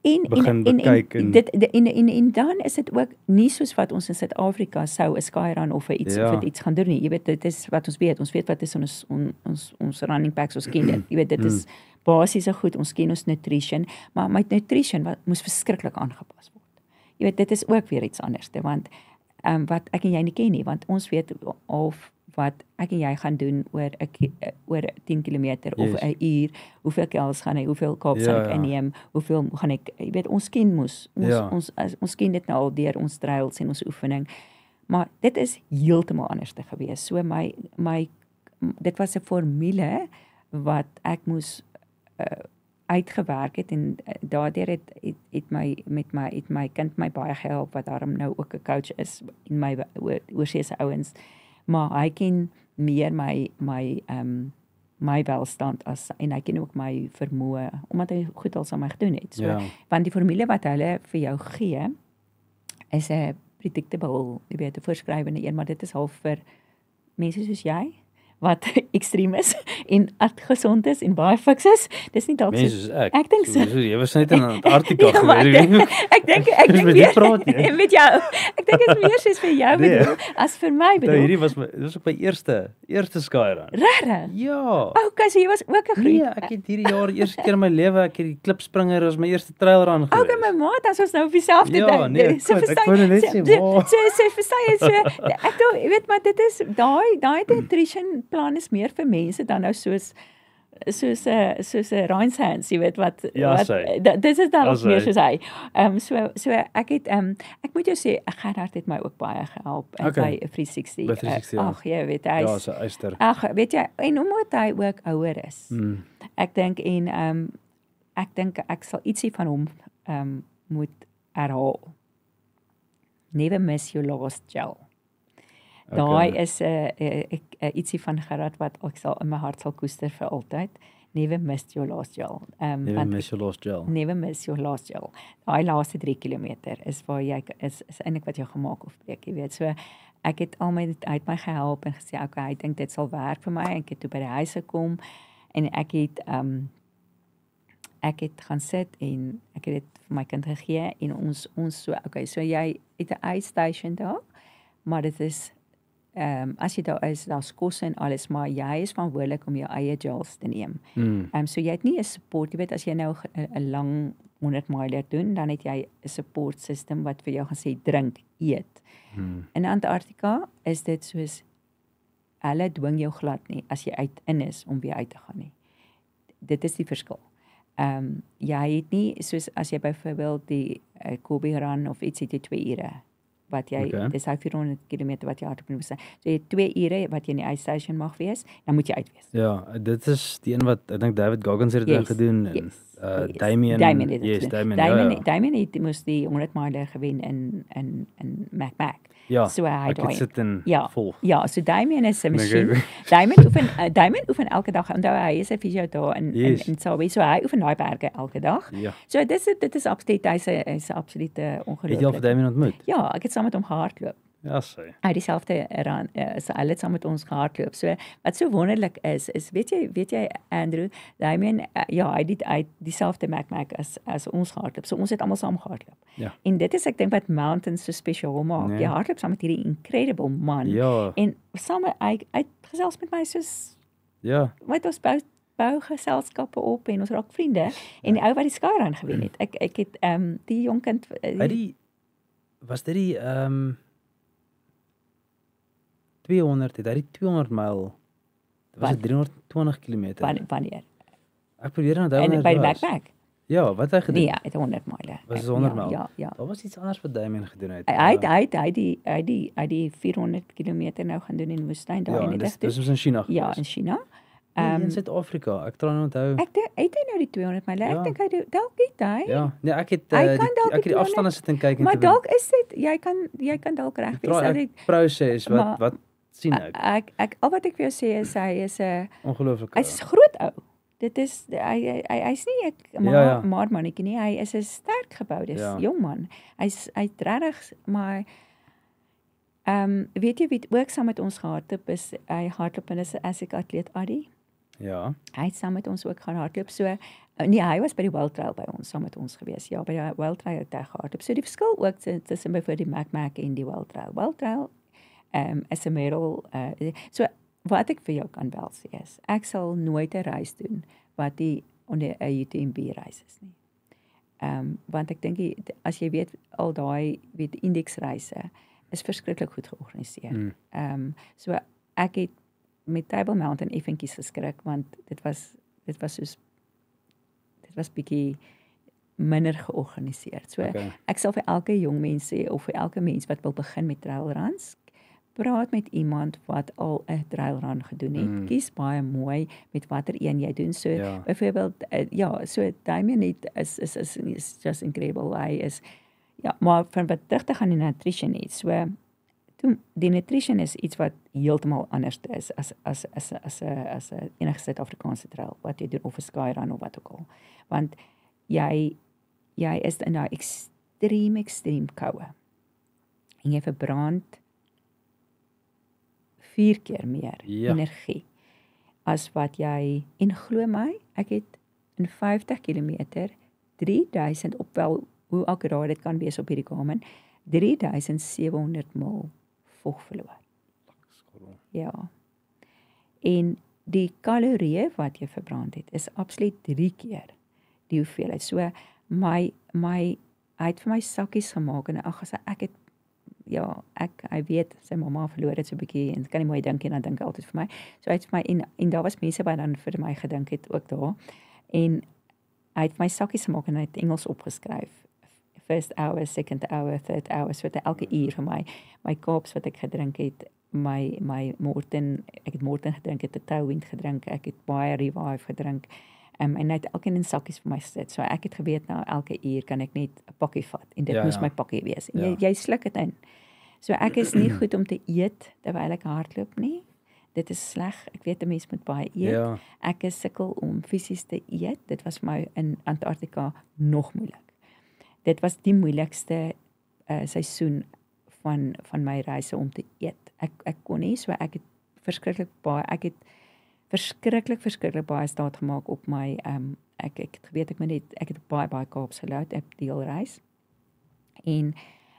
begin bekyk en dan is dit ook nie soos wat ons in Suid-Afrika sou 'n skyrun of iets gaan doen nie. Jy weet dit is wat ons weet wat is ons running packs, ons ken dit. Jy weet dit is basiese goed, ons ken ons nutrition, maar my nutrition moes verskriklik aangepas word. Jy weet dit is ook weer iets anders, want wat ek en jy nie ken nie, want ons weet of wat ek en jy gaan doen oor 10 kilometer of 'n uur, hoeveel kels gaan hy, hoeveel kaps gaan ek inneem, hoeveel gaan ek, jy weet ons ken ons ken dit nou al deur ons trails en ons oefening, maar dit is heeltemal anders te gewees. So dit was 'n formule wat ek moes uitgewerk het en daardeur het my kind my baie gehelp wat daarom nou ook 'n coach is en my oorseese ouens, maar hy ken meer my welstand en hy ken ook my vermoë omdat hy goed al aan my gedoen het. So want die formule wat hulle vir jou gee is 'n predictable, jy weet 'n voorskrywende een, maar dit is half vir mense soos jy wat ekstreem is en gesond is en baie fiks is. Dis nie dalk so. Ek dink so. Jy was net in Antarktika gewees. Ek dink met jou. Ek dink dit is meer soos vir jou bedoel as vir my bedoel. Hierdie was op my eerste skyrun. Regtig? Ja. Okay, so jy was ook 'n groot. Nee, ek het hierdie jaar eerste keer in my lewe, ek het die klipspringer, was my eerste trailrun gewees. Okay, my maat, as ons nou op dieselfde ding. Ja, nee, so ek wou net sê, so verstaan jy, so ek dink, jy weet maar dit is daai nutrition plan is meer vir mense dan nou soos soos 'n Ryan's Hands, jy weet wat Ja, wat sy. dis is dan Ja, nog meer sy. soos hy. So ek het ek moet jou sê Gerard het my ook baie gehelp Okay. by 360. By 360, ja. Ag jy weet hy Ja, is sy eyster. ag weet jy en omdat hy ook ouer is. Mm. Ek dink ek sal ietsie van hom moet herhaal. Never miss your last gel. Daai is 'n ietsie van Gerard wat ek sal in my hart sal koester vir altyd. Never miss your last gel. Never miss your last gel. Never miss your last gel. Daai laaste 3 km is waar jy is eintlik wat jou gemaak of breek, jy weet. So ek het uit my gehelp en gesê okay, ek dink dit sal werk vir my. Ek het toe by die huis gekom en ek het gaan sit en ek het dit vir my kind gegee en ons so okay, so jy het 'n ice station daar, maar dit is as jy daar is, daar's kos en alles, maar jy is verantwoordelik om jou eie gels te neem. So jy het nie 'n support, jy weet as jy nou 'n lang 100 miler doen, dan het jy 'n support system wat vir jou gaan sê drink, eet. In Antarktika is dit soos hulle dwing jou glad nie as jy in is om weer uit te gaan nie. Dit is die verskil. Jy het nie soos as jy byvoorbeeld die Gobi Run of iets het jy 2 ure wat jy dis 400 km wat jy hardloop moet sê. So jy het 2 ure wat jy in die ice station mag wees, dan moet jy uit wees. Ja, dit is die een wat ek dink David Goggins het dit gedoen en Damien Damien het moes die 100 miler gewen in Macmac. Ja, so hy het sit in volg. Ja, so Damien is 'n masjien. Damien oefen elke dag. Onthou hy is 'n fisio daar in Sabi, so hy oefen daai berge elke dag. Ja. So dit is absoluut hy's 'n absolute ongelooflike. Het jy al vir Damien ontmoet? Ja, ek het saam met hom gehardloop. Ja, sy. Hy het dieselfde hy het saam met ons gehardloop. So wat so wonderlik is weet jy Andrew, Damien hy het dieselfde Macmac as ons gehardloop. So ons het almal saam gehardloop. Ja. En dit is ek dink wat mountains so spesiaal maak. Nee. Jy hardloop saam met hierdie incredible man. Ja. En saam hy gesels met my soos met ons bou geselskappe op en ons raak vriende en die ou wat die Skyrun gewen het. Ek het die jong kind was dit die 200 het hy die 200 myl. Dit was 320 km. Wanneer? Ek probeer onthou en by die Macmac. Ja, wat hy gedoen? Nee, het 100 myl. Was 100 myl? Ja. Daar was iets anders wat Damien gedoen het. Hy die 400 km nou gaan doen in die woestyn daar in dit. Dis in China. Ja, in China. In Suid-Afrika. Ek kan onthou. Ek het hy nou die 200 myl. Ek dink hy dalk het hy. Ja, nee, ek het die afstande sit en kyk en maar dalk is dit jy kan dalk reg wees dat dit proses wat sien ek. Ek al wat ek vir jou sê is hy is 'n ongelooflike. Hy's groot ou. Dit is hy's nie 'n maar mannetjie nie. Hy is 'n sterk geboude jong man. Hy's regtig maar weet jy wie ook saam met ons gehardloop is hy hardloop en is 'n ASIC atleet Adi. Ja. Hy het saam met ons ook gaan hardloop. So nee, hy was by die Wild Trail by ons saam met ons gewees. Ja, by die Wild Trail het hy gehardloop. So die verskil ook tussen byvoorbeeld die Macmac en die Wild Trail. Wild Trail is 'n middel so wat ek vir jou kan wel sê is ek sal nooit 'n reis doen wat die onder 'n UTMB reis is nie. Want ek dink as jy weet al daai indeksreise is verskriklik goed georganiseer. So ek het met Table Mountain effentjies geskrik want dit was bietjie minder georganiseer. So ek sal vir elke jong mens sê of vir elke mens wat wil begin met trailruns, praat met iemand wat al 'n trailrun gedoen het. Kies baie mooi met watter een jy doen. So byvoorbeeld so Damien is just incredible. Hy is maar van wat terug te gaan in nutrition iets. So die nutrition is iets wat heeltemal anders is as 'n enige Suid-Afrikaanse trail wat jy doen of 'n skyrun of wat ook al. Want jy is in 'n extreem koue. En jy verbrand 4 keer meer energie as wat jy en glo my, ek het in 50 km 3000 op wel hoe akkuraat dit kan wees op hierdie Garmin 3700 ml vog verloor. Ja. En die kalorieë wat jy verbrand het is absoluut 3 keer die hoeveelheid. So my hy het vir my sakkies gemaak en ek het ja, hy weet sy mamma verloor het so 'n bietjie en kan nie mooi dink en dan dink hy altyd vir my. So hy het vir my en daar was mense wat dan vir my gedink het ook daar. En hy het my sakkies gemaak en hy het Engels opgeskryf. First hour, second hour, third hour, so elke uur vir my Kaaps wat ek gedrink het, my Morten, ek het Morten gedrink, het 'n Tauwind gedrink, ek het baie Revive gedrink. En hy het elkeen in sakkies vir my gesit. So ek het geweet nou elke uur kan ek net 'n pakkie vat en dit moes my pakkie wees. En jy sluk dit in. So ek is nie goed om te eet terwyl ek hardloop nie. Dit is sleg. Ek weet 'n mens moet baie eet. Ja. Ek is sukkel om fisies te eet. Dit was vir my in Antarktika nog moeilik. Dit was die moeilikste seisoen van my reise om te eet. Ek kon nie, so ek het verskriklik baie staat gemaak op my ek het geweet ek het baie Kaaps geloop op deelreis. En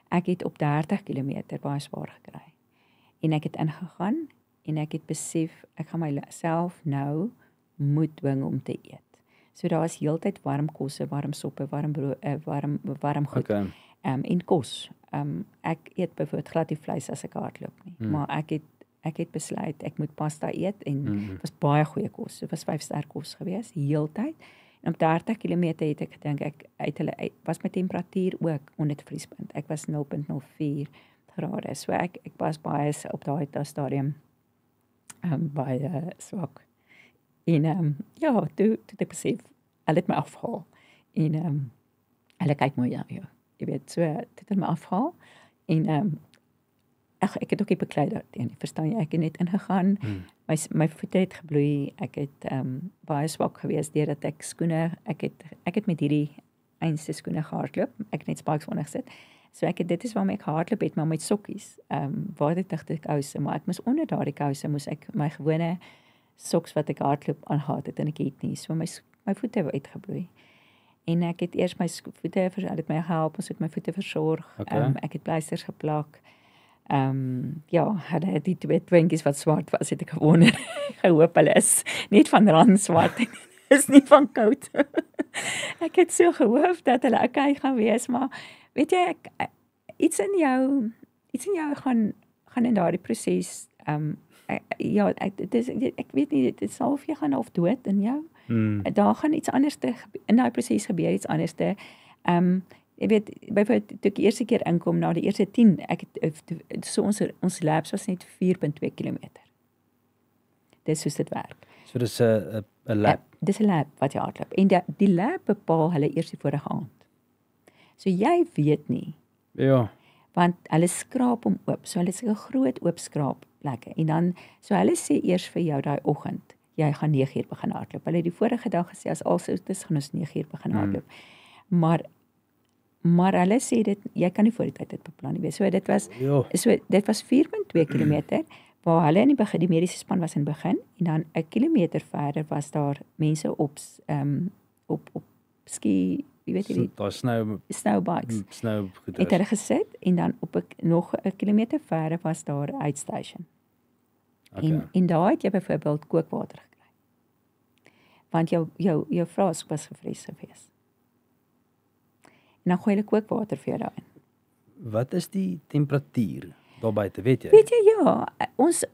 ek het op 30 km baie swaar gekry. En ek het ingegaan en ek het besef ek gaan myself nou moet dwing om te eet. So daar is heeltyd warm kosse, warm soppe, warm goed. Okay. En kos. Ek eet byvoorbeeld glad nie vleis as ek hardloop nie, maar ek het besluit ek moet pasta eet en dit was baie goeie kos. Dit was 5-ster kos gewees heeltyd. En op 30 km het ek gedink ek was my temperatuur ook onder die vriespunt. Ek was 0.04 grade. So ek was baie op daai stadium baie swak. En ja, toe ek besef, hulle het my afhaal. En hulle kyk mooi na jou. Jy weet, so dit het my afhaal. En ek het ook nie beklei daarteen, verstaan jy? Ek het net ingegaan. My voete het gebloei. Ek het baie swak gewees deurdat ek skoene, ek het met hierdie einste skoene gehardloop. Ek het net spikes onder gesit. So dit is waarmee ek gehardloop het, maar met sokkies. Waterdigte kouse, maar ek moes onder daardie kouse moes ek my gewone soks wat ek hardloop aangehad het en ek het nie. So my voete het uitgebloei. En ek het eers my voete, hulle het my gehelp, ons het my voete versorg. Okay. Ek het pleisters geplak. Ja, hulle het die twee twinkies wat swart was, het ek gewonder, gehoop hulle is net van rand swart en is nie van koud. Ek het so gehoop dat hulle okay gaan wees, maar weet jy, iets in jou gaan in daardie proses, ja, ek weet nie, dit sal of jy gaan half dood in jou. Daar gaan iets anders in daai proses gebeur, iets anders. Jy weet, byvoorbeeld toe ek die eerste keer inkom na die eerste 10, so ons labs was net 4.2 km. Dis soos dit werk. So dis 'n lab. Dis 'n lab wat jy hardloop. En die lab bepaal hulle eers die vorige aand. So jy weet nie. Ja. Want hulle skraap hom oop. So hulle is 'n groot oop skraapplekke. En dan, so hulle sê eers vir jou daai oggend, jy gaan 9 uur begin hardloop. Hulle het die vorige dag gesê as alsoos gaan ons 9 uur begin hardloop. Maar hulle sê jy kan nie voor die tyd dit beplan nie. So dit was 4.2 km waar hulle in die begin, die mediese span was in begin en dan 1 kilometer verder was daar mense op ski, jy weet jy, daar snowbikes. Snowgoeders. Het hulle gesit en dan nog 'n kilometer verder was daar 'n uitstation. Okay. En daar het jy byvoorbeeld kookwater gekry. Want jou flask was gevries gewees. En dan gooi hulle kookwater vir jou daarin. Wat is die temperatuur daar buite, weet jy? Weet jy, ja, ons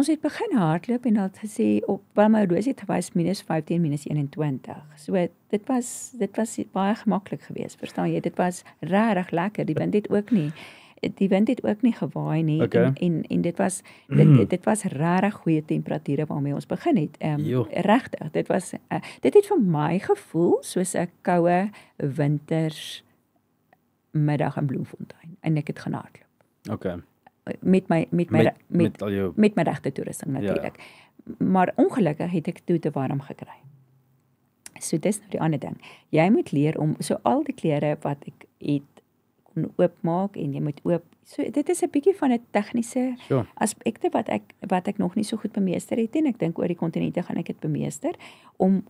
het begin hardloop en het gesê op my horlosie het gewys -15, -21. So dit was baie gemaklik geweest, verstaan jy? Dit was regtig lekker. Die wind het ook nie gewaai nie. Okay. En dit was regtig goeie temperature waarmee ons begin het. Regtig, dit het vir my gevoel soos 'n koue winters middag in Bloemfontein en ek het gaan hardloop. Okay. Met my regte toerusting natuurlik. Ja. Maar ongelukkig het ek toe te warm gekry. So dis nou die ander ding. Jy moet leer om so al die klere wat ek het kon oopmaak en jy moet oop. So dit is 'n bietjie van 'n tegniese aspekte wat ek nog nie so goed bemeester het en ek dink oor die kontinente gaan ek dit bemeester om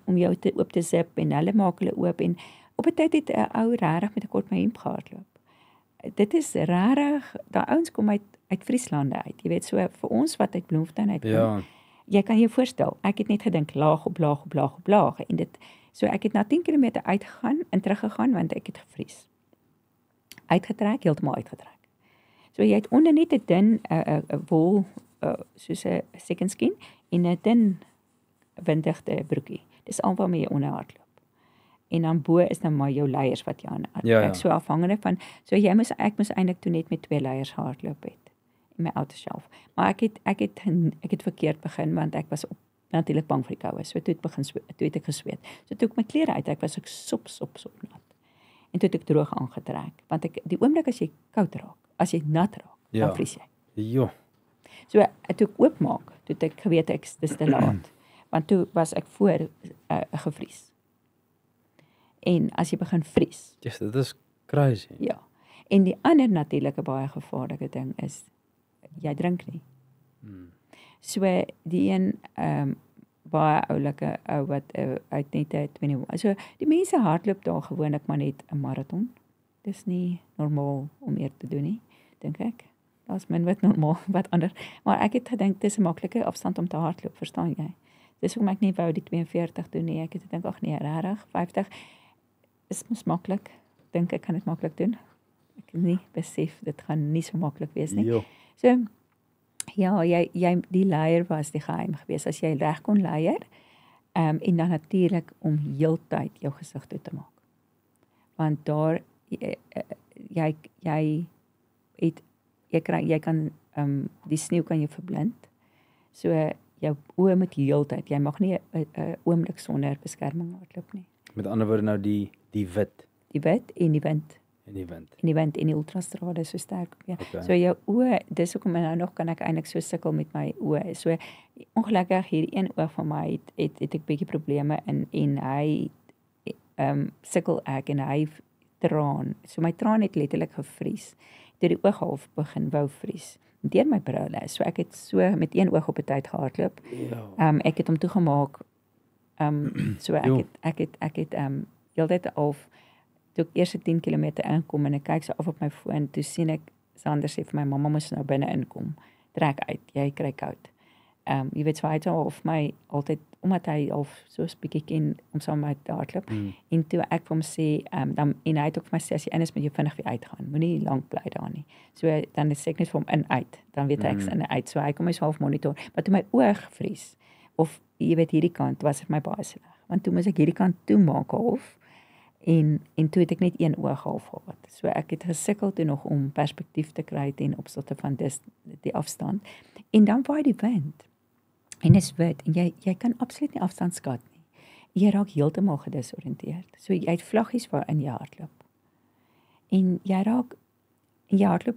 jou te oop te zip en hulle maak hulle oop en op 'n tyd het 'n ou regtig met 'n kort my hemp gehardloop. Dit is regtig, daai ouens kom uit Vrieslande uit. Jy weet, so vir ons wat uit Bloemfontein uitkom. Ja. Jy kan jou voorstel, ek het net gedink laag op laag en so ek het na 10 km uitgegaan en teruggegaan want ek het gevries. Uitgetrek, heeltemal uitgetrek. So jy het onder net 'n dun wol soos 'n second skin en 'n dun windigte broekie. Dis al waarmee jy onder hardloop. En dan bo is nou maar jou leiers wat jy aan. Ja, ja. Ek so afhangende van so ek moes eintlik toe net met 2 leiers hardloop het in my ouer self. Maar ek het verkeerd begin want ek was natuurlik bang vir die koue. So toe het ek gesweet. So toe ek my klere uittrek was ek sop nat. En toe het ek droog aangetrek want die oomblik as jy koud raak, as jy nat raak, Ja. dan vries jy. Jo. So toe ek oopmaak, toe het ek geweet dis te laat. Want toe was ek voor gevries. En as jy begin vries, Yes, dit is crazy. ja. En die ander natuurlike baie gevaarlike ding is jy drink nie. So die een baie oulike ou wat uit net 21. So die mense hardloop daar gewoonlik maar net 'n maraton. Dis nie normaal om meer te doen nie, dink ek. Daar's min wat normaal wat ander, maar ek het gedink dis 'n maklike afstand om te hardloop, verstaan jy? Dis hoekom ek nie wou die 42 doen nie. Ek het gedink ag nee, regtig 50 is mos maklik. Dink ek kan dit maklik doen. Ek het nie besef dit gaan nie so maklik wees nie. Jo. So ja, jy die leier was die geheim geweest as jy reg kon leier. En dan natuurlik om heeltyd jou gesig toe te maak. Want daar jy kan die sneeu kan jou verblind. So jou oë moet heeltyd, jy mag nie 'n oomblik sonder beskerming hardloop nie. Met ander woorde nou die wit Die wit en die wind. en die wind. En die wind en die ultrastrale so sterk. Ja. Okay. So jou oë, dis hoekom nou nog kan ek eintlik so sukkel met my oë. So ongelukkig hierdie een oog van my het ek bietjie probleme en hy sukkel ek en hy traan. So my traan het letterlik gevries. Deur die oog half begin wou vries. Deur my brille. So ek het so met een oog op 'n tyd gehardloop. Ja. Ek het hom toegemaak. So ek het heeltyd half toe ek eers 10 km inkom en ek kyk so af op my foon, toe sien ek Sander sê vir my mamma moet nou binne inkom. Trek uit, jy kry koud. Jy weet so hy het of my altyd omdat hy al so 'n bietjie ken om saam met my te hardloop. En toe ek vir hom sê dan en hy het ook vir my sê as jy in is moet jy vinnig weer uitgaan. Moenie lank bly daar nie. So dan sê ek net vir hom in uit. Dan weet ek in uit. So hy kom my so half monitor. Maar toe my oog vries of jy weet hierdie kant was vir my baie sleg. Want toe moes ek hierdie kant toe maak half. En toe het ek net een oog half gehad. So ek het gesukkel toe nog om perspektief te kry ten opsigte van die afstand. En dan waai die wind. En dis wit en jy kan absoluut nie afstand skat nie. Jy raak heeltemal gedisoriënteerd. So jy het vlaggies waarin jy hardloop. En jy hardloop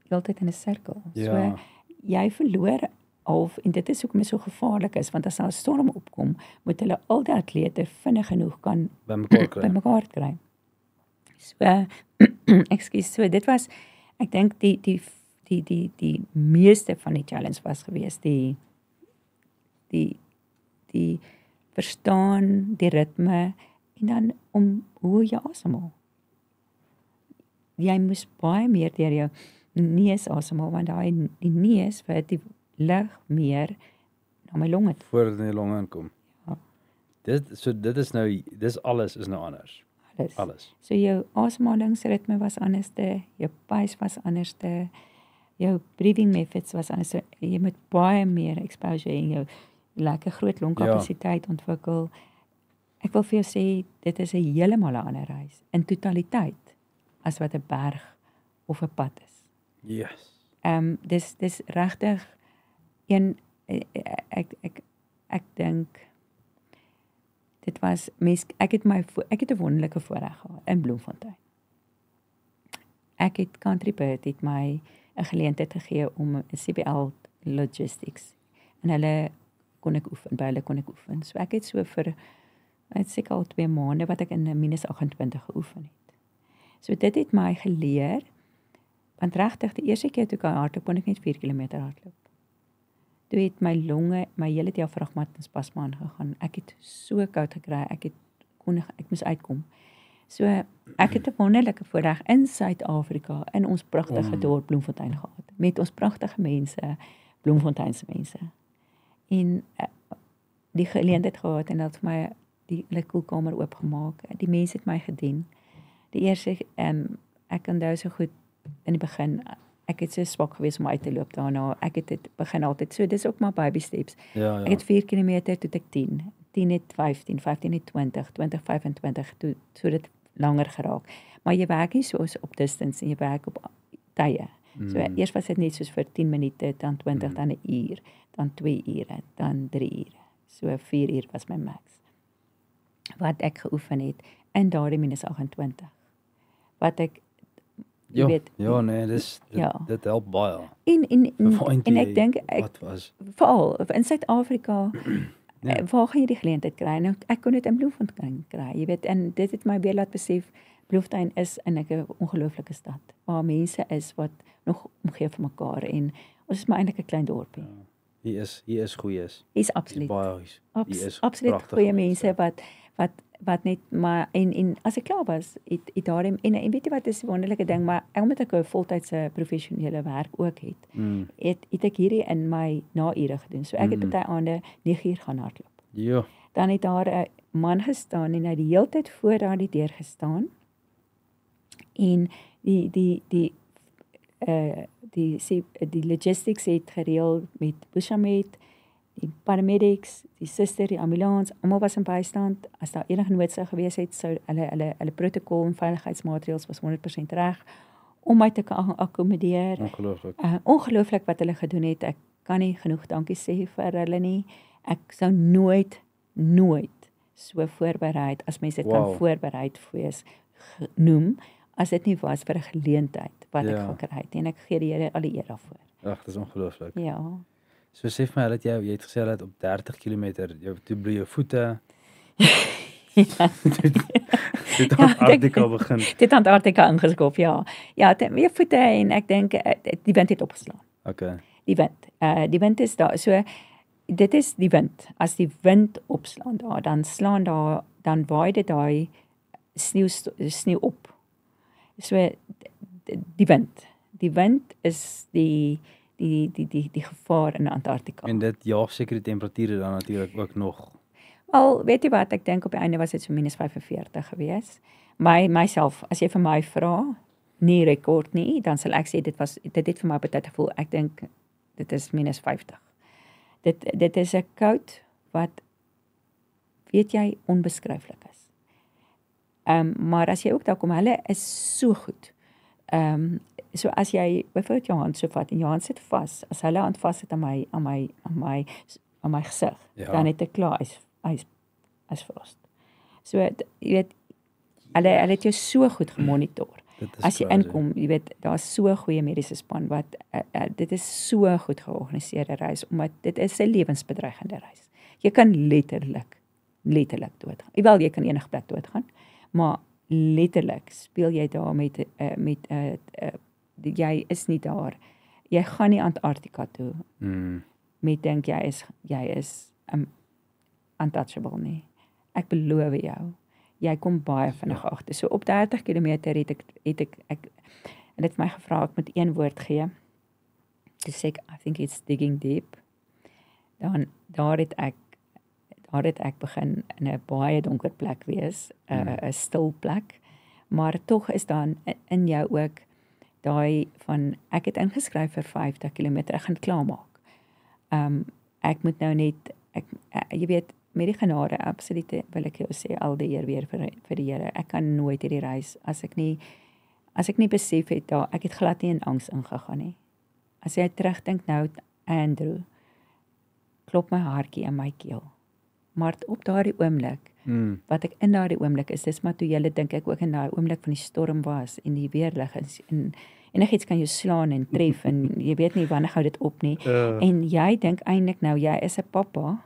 heeltyd in 'n sirkel. Ja. So jy verloor half en dit is hoekom dit so gevaarlik is want as daar 'n storm opkom, moet hulle al die atlete vinnig genoeg kan bymekaar kry. So ekskuus, so dit was ek dink die meeste van die challenge was geweest die verstaan, die ritme en dan om hoe jy asemhaal. Jy moes baie meer deur jou neus asemhaal want die neus vir die lug meer na my longe toe. Voordat dit in die longe inkom. Ja. Dis alles is nou anders. Alles. So jou asemhalingsritme was anderste, jou pace was anderste, jou breathing methods was anders. So, jy moet baie meer exposure en jou lekker groot longkapasiteit ontwikkel. Ek wil vir jou sê dit is 'n heeltemal 'n ander reis in totaliteit as wat 'n berg of 'n pad is. Yes. Dis regtig ek dink dit was ek het 'n wonderlike voorreg gehad in Bloemfontein. Ek het Country Bird het my 'n geleentheid gegee om 'n CBL Logistics en hulle kon ek oefen. So ek het so vir seker al 2 maande wat ek in -28 geoefen het. So dit het my geleer want regtig die eerste keer toe ek hardloop kon ek net 4 km hardloop. Toe het my longe, my hele diafragma het in spasme aangegaan. Ek het so koud gekry, ek moes uitkom. So ek het 'n wonderlike voorreg in Suid-Afrika in ons pragtige dorp Bloemfontein gehad met ons pragtige mense, Bloemfonteinse mense. En die geleentheid gehad en dat vir my die koelkamer oopgemaak. Die mense het my gedien. Die eerste ek onthou so goed in die begin ek het so swak gewees om uit te loop daarna. Ek het dit begin altyd so, dis ook maar baby steps. Ja, Ek het 4 kilometer, toe ek 10 het 15, 15 het 20, 20 25, toe so dit langer geraak. Maar jy werk nie soos op distance en jy werk op tye. So eers was dit net soos vir 10 minute, dan 20, dan 'n uur, dan 2 ure, dan 3 ure. So 4 uur was my max. Wat ek geoefen het in daardie minus 28. Wat ek jy weet, nee, dit help baie. En ek dink Wat was? veral in Suid-Afrika waar gaan jy die geleentheid kry? Nou ek kon dit in Bloemfontein kry, jy weet, en dit het my weer laat besef Bloemfontein is in 'n ongelooflike stad waar mense is wat nog omgee vir mekaar en ons is maar eintlik 'n klein dorpie. Hier is goeies. Hier's absoluut. Hier is absoluut goeie mense wat net maar en as ek klaar was, het daarin en weet jy wat is 'n wonderlike ding, maar omdat ek 'n voltydse professionele werk ook het ek hierdie in my naure gedoen. So ek het party aande 9 uur gaan hardloop. Ja. Dan het daar 'n man gestaan en hy die hele tyd voor daardie deur gestaan. En die logistics het gereël met Bushamet, die paramedics, die suster, die ambulans, almal was in bystand. As daar enige nood sou gewees het, sou hulle protokol en veiligheidsmaatreëls was 100% reg om my te kan akkommodeer. Ongelooflik. Ongelooflik wat hulle gedoen het. Ek kan nie genoeg dankie sê vir hulle nie. Ek sou nooit so voorbereid as mense dit kan voorbereid wees noem as dit nie was vir 'n geleentheid wat ek gekry het en ek gee die Here al die eer daarvoor. Ag, dis ongelooflik. Ja. So sê vir my dat jy het gesê dat op 30 km jou bloei jou voete. Dit Antarktika begin. Dit Antarktika ingeskop, ja. Ja, my voete en ek dink die wind het opgeslaan. Okay. Die wind is daar. So dit is die wind. As die wind opslaan daar, dan waai dit daai sneeu op. So die wind is die gevaar in Antarktika. En dit jaag seker die temperature dan natuurlik ook nog. Al weet jy wat, ek dink op die einde was dit so minus 45 gewees. Myself, as jy vir my vra, nie rekord nie, dan sal ek sê dit het vir my baie gevoel. Ek dink dit is minus 50. Dit is 'n koud wat weet jy onbeskryflik is. Maar as jy ook daar kom, hulle is so goed. So as jy byvoorbeeld jou hand so vat en jou hand sit vas, as hulle hand vas sit aan my gesig, dan het ek klaar is frost. So jy weet hulle het jou so goed gemonitor. As jy inkom, jy weet daar's so 'n goeie mediese span wat dit is so goed georganiseerde reis omdat dit is 'n lewensbedreigende reis. Jy kan letterlik doodgaan. Wel jy kan enige plek doodgaan, maar letterlik speel jy daar met jy is nie daar. Jy gaan nie Antarktika toe. Met dink jy is untouchable nie. Ek beloof jou. Jy kom baie vinnig agter. So op 30 km het ek het my gevra ek moet een woord gee. Toe sê ek I think it's digging deep. Dan daar het ek begin in 'n baie donker plek wees, 'n stil plek, maar tog is dan in jou ook daai van ek het ingeskryf vir 50 km, ek gaan klaarmaak. Ek moet nou net jy weet met die genade absoluut wil ek jou sê al die eer weer vir die Here. Ek kan nooit hierdie reis as ek nie besef het daar ek het glad nie in angs ingegaan nie. As jy terugdink nou Andrew klop my hartjie in my keel. Maar op daardie oomblik wat ek in daardie oomblik is, dis maar toe jy dink ek ook in daai oomblik van die storm was en die weerlig is en enigiets kan jou slaan en tref en jy weet nie wanneer gou dit op nie. En jy dink eintlik nou jy is 'n pappa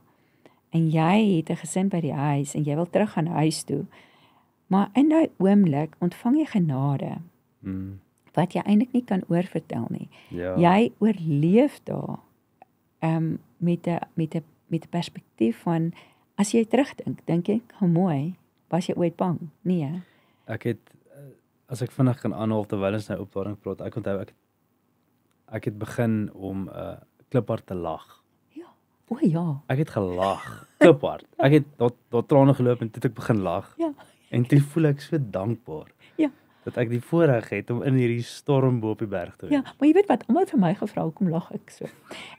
en jy het 'n gesin by die huis en jy wil terug gaan huis toe. Maar in daai oomblik ontvang jy genade. Wat jy eintlik nie kan oorvertel nie. Ja. Jy oorleef daar met 'n perspektief van as jy terugdink, dink jy, hoe mooi, was jy ooit bang? Nee. Ek het as ek vinnig kan aanhaal terwyl ons nou opdaring praat, ek onthou ek het begin om kliphard te lag. Ja. O ja. Ek het gelag, kliphard. Ek het daar trane geloop en toe het ek begin lag. Ja. En toe voel ek so dankbaar. Ja. dat ek die voorreg het om in hierdie storm bo op die berg te wees. Ja, maar jy weet wat, almal het vir my gevra hoekom lag ek so.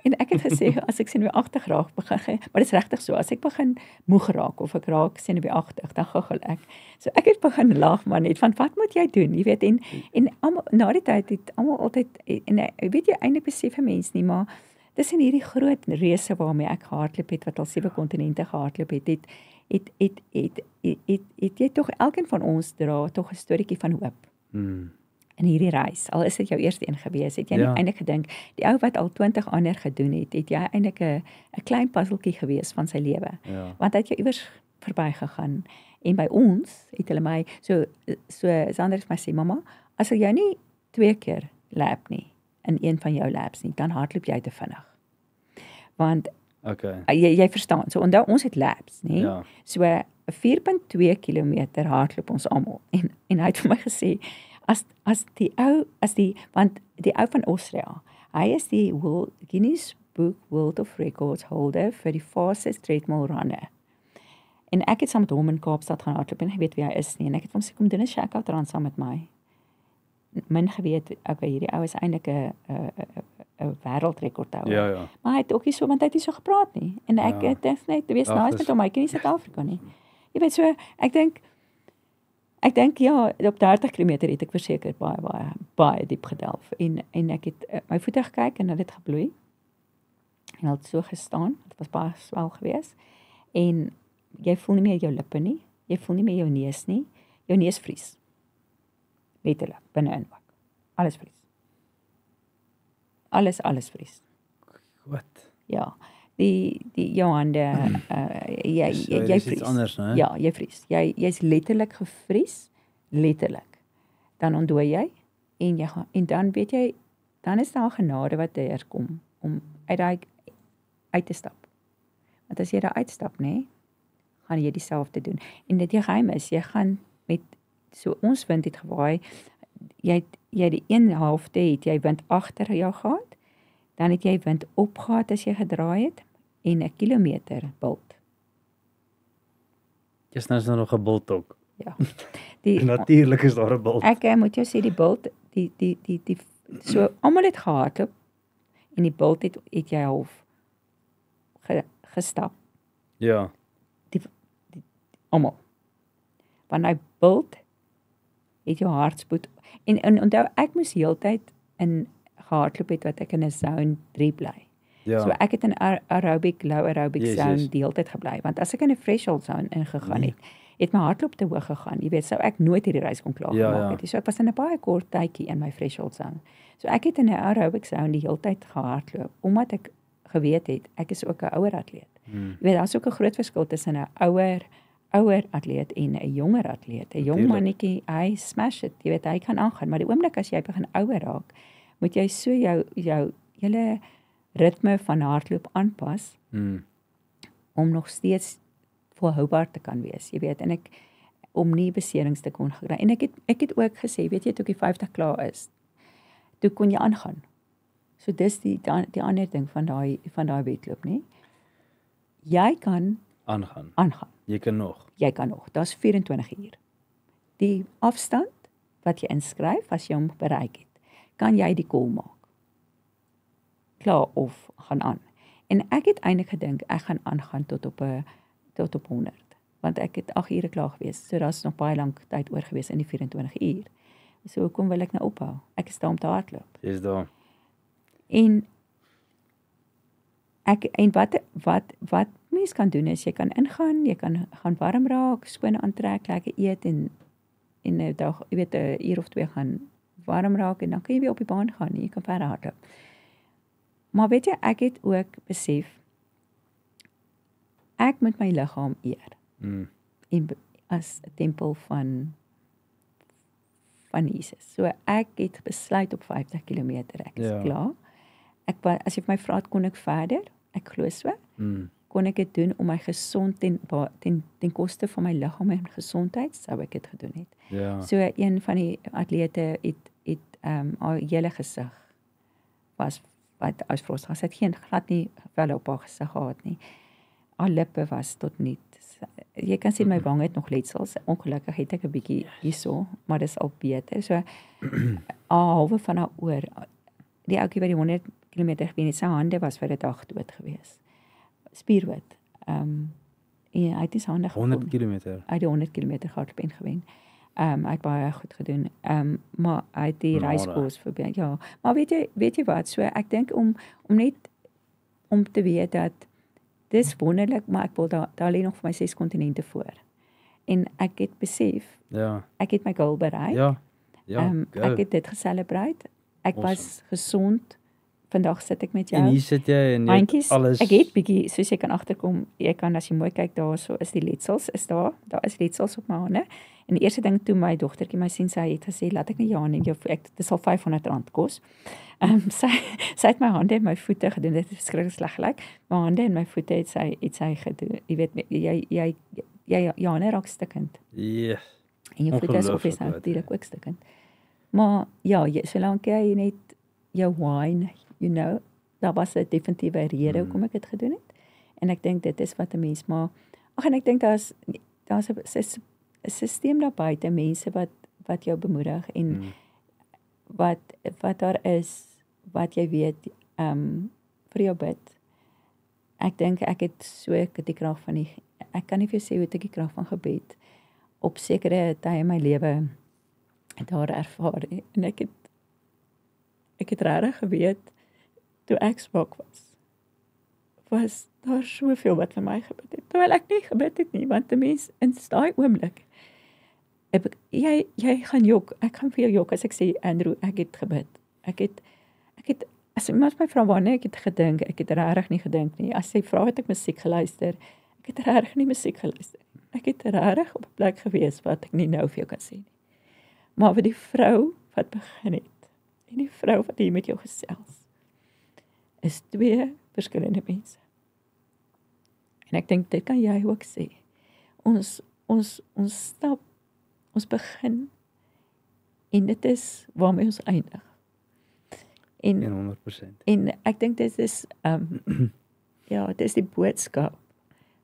En ek het gesê as ek senuweeagtig raak begin, maar dit is regtig so, as ek begin moeg raak of ek raak senuweeagtig, dan guggel ek. So ek het begin lag maar net van wat moet jy doen? Jy weet en almal na die tyd het almal altyd en weet jy eintlik besef 'n mens nie, maar tussen hierdie groot reuse waarmee ek gehardloop het wat al 7 kontinente gehardloop het jy tog elkeen van ons dra tog 'n storieetjie van hoop. In hierdie reis. Al is dit jou eerste een gewees, het jy nie eintlik gedink die ou wat al 20 ander gedoen het jy eintlik 'n klein puzzeltjie gewees van sy lewe. Ja. Want hy het jou iewers verbygegaan. En by ons het hulle my so Sander het my sê mamma, as jy nie 2 keer lap nie in een van jou laps nie, dan hardloop jy te vinnig. Want jy verstaan. So onthou ons het laps, nê? Ja. So 4.2 kilometer hardloop ons almal. En hy het vir my gesê want die ou van Austria, hy is die Guinness Book World of Records holder vir die fastest treadmill runner. En ek het saam met hom in Kaapstad gaan hardloop en ek weet wie hy is nie en ek het hom sê kom doen 'n check-out run saam met my. Min geweet, okay, hierdie ou is eintlik 'n wêreldrekordhouer. Ja. Maar hy het ook nie so want hy het nie so gepraat nie. En ek het net wees nice met hom, hy ken nie Suid-Afrika nie. Jy weet so, ek dink ja, op 30 km het ek verseker baie diep gedelf en ek het my voete gekyk en dit gebloei. En het so gestaan, dit was baie swel geweest. En jy voel nie meer jou lippe nie, jy voel nie meer jou neus nie. Jou neus vries. Letterlik, binne-in ook. Alles vries. Alles vries. Wat? Ja. Die jou hande jy vries. Anders, né? Ja, jy vries. Jy's letterlik gevries, letterlik. Dan ontdooi jy en jy gaan en dan weet jy, dan is daar genade wat deurkom om uit te stap. Want as jy daar uitstap, nê, gaan jy dieselfde doen. En dit geheim is, jy gaan met so ons wind het gewaai, jy die een helfte het jy wind agter jou gehad, dan het jy wind opgehad as jy gedraai het en 'n kilometer bult. Dis nou nog 'n bult ook. Ja. Natuurlik is daar 'n bult. Ek moet jou sê die bult, die so almal het gehardloop en die bult het jy half gestap. Ja. Almal. Want hy bult het jou hartspoed en onthou ek moes heeltyd in gehardloop het wat ek in 'n zone 3 bly. Ja. So ek het in low aerobic zone die hele tyd gebly want as ek in 'n threshold zone ingegaan het my hartklop te hoog gegaan. Jy weet, sou ek nooit hierdie reis kon klaar gemaak het. So ek was in 'n baie kort tydjie in my threshold zone. So ek het in 'n aerobic zone die hele tyd gehardloop omdat ek geweet het ek is ook 'n ouer atleet. Jy weet, daar's ook 'n groot verskil tussen 'n ouer atleet en 'n jonger atleet. 'n Jong mannetjie, hy smash it. Jy weet, hy kan aangaan, maar die oomblik as jy begin ouer raak, moet jy so jou hele ritme van hardloop aanpas om nog steeds volhoubaar te kan wees. Jy weet, en om nie beserings te kon kry. En ek het ook gesê, weet jy, toe ek die 50 klaar is, toe kon jy aangaan. So dis die ander ding van daai wedloop, nê? Jy kan aangaan. Jy kan nog. Daar's 24 uur. Die afstand wat jy inskryf as jy hom bereik het, kan jy die call maak. Klaar of gaan aan. En ek het eintlik gedink ek gaan aangaan tot op 100, want ek het 8 ure klaar gewees. So daar's nog baie lank tyd oor gewees in die 24 uur. So hoekom wil ek nou ophou? Ek is daar om te hardloop. Dis daar. En wat mens kan doen is jy kan ingaan, jy kan gaan warm raak, skoon aantrek, lekker eet en 'n dag, jy weet 'n uur of 2 gaan warm raak en dan kan jy weer op die baan gaan en jy kan verder hardloop. Maar weet jy, ek het ook besef ek moet my liggaam eer. En as 'n tempel van Jesus. So ek het besluit op 50 km ek is klaar. As jy my vra kon ek verder, ek glo so. Kon ek dit doen om my gesond ten koste van my liggaam en gesondheid sou ek dit gedoen het. Ja. So een van die atlete het haar hele gesig was wat uitfros. Sy het glad nie wel op haar gesig gehad nie. Haar lippe was tot niet. jy kan sien my wang het nog letsels. Ongelukkig het ek 'n bietjie hierso, maar dis al beter. So 'n halwe van haar oor. Die ouetjie wat die 100 km gewen het, sy hande was vir 'n dag dood gewees. Spierdood. En hy het nie sy hande 100 km. Hy het die 100 km hardloop en gewen. Hy het baie goed gedoen. Maar hy het die reiskos verby. Ja, maar weet jy wat? So ek dink om net om te weet dat dis wonderlik, maar ek wil daar lê nog vir my 6 kontinente voor. En ek het besef, ek het my goal bereik. Ek het dit geselebreit. Ek was gesond. Vandag sit ek met jou. En hier sit jy en jy alles. Ek het bietjie, soos jy kan agterkom, jy kan as jy mooi kyk daarso is die letsels, daar is letsels op my hande. En die eerste ding toe my dogtertjie my sien, sy het gesê, laat ek nie ja neem, dit sal R500 kos. Sy het my hande en my voete gedoen, dit is verskriklik sleg gelyk. My hande en my voete het sy gedoen. Jy weet, jy hande raak stikkend. Yes. En jou voete is obviously natuurlik ook stikkend. Maar ja, solank jy net jou wine, daar was 'n definitiewe rede hoekom ek dit gedoen het. En ek dink dit is wat 'n mens maar en ek dink daar's 'n stelsel daar buite, mense wat jou bemoedig en wat daar is, wat jy weet vir jou bid. Ek dink ek het die krag van ek kan nie vir jou sê hoe ek die krag van gebed op sekere tye in my lewe daar ervaar en ek het regtig geweet toe ek swak was daar soveel wat vir my gebid het. Terwyl ek nie gebid het nie, want 'n mens in daai oomblik jy gaan jok. Ek gaan vir jou jok as ek sê Andrew, ek het gebid. Ek het as iemand my vra wanneer ek het gedink, ek het regtig nie gedink nie. As sy vra het ek musiek geluister, ek het regtig nie musiek geluister. Ek het regtig op 'n plek gewees wat ek nie nou vir jou kan sê nie. Maar vir die vrou wat begin het en die vrou wat hier met jou gesels is 2 verskillende mense. En ek dink dit kan jy ook sê. Ons stap, ons begin en dit is waarmee ons eindig. En 100%. En ek dink dit is dit is die boodskap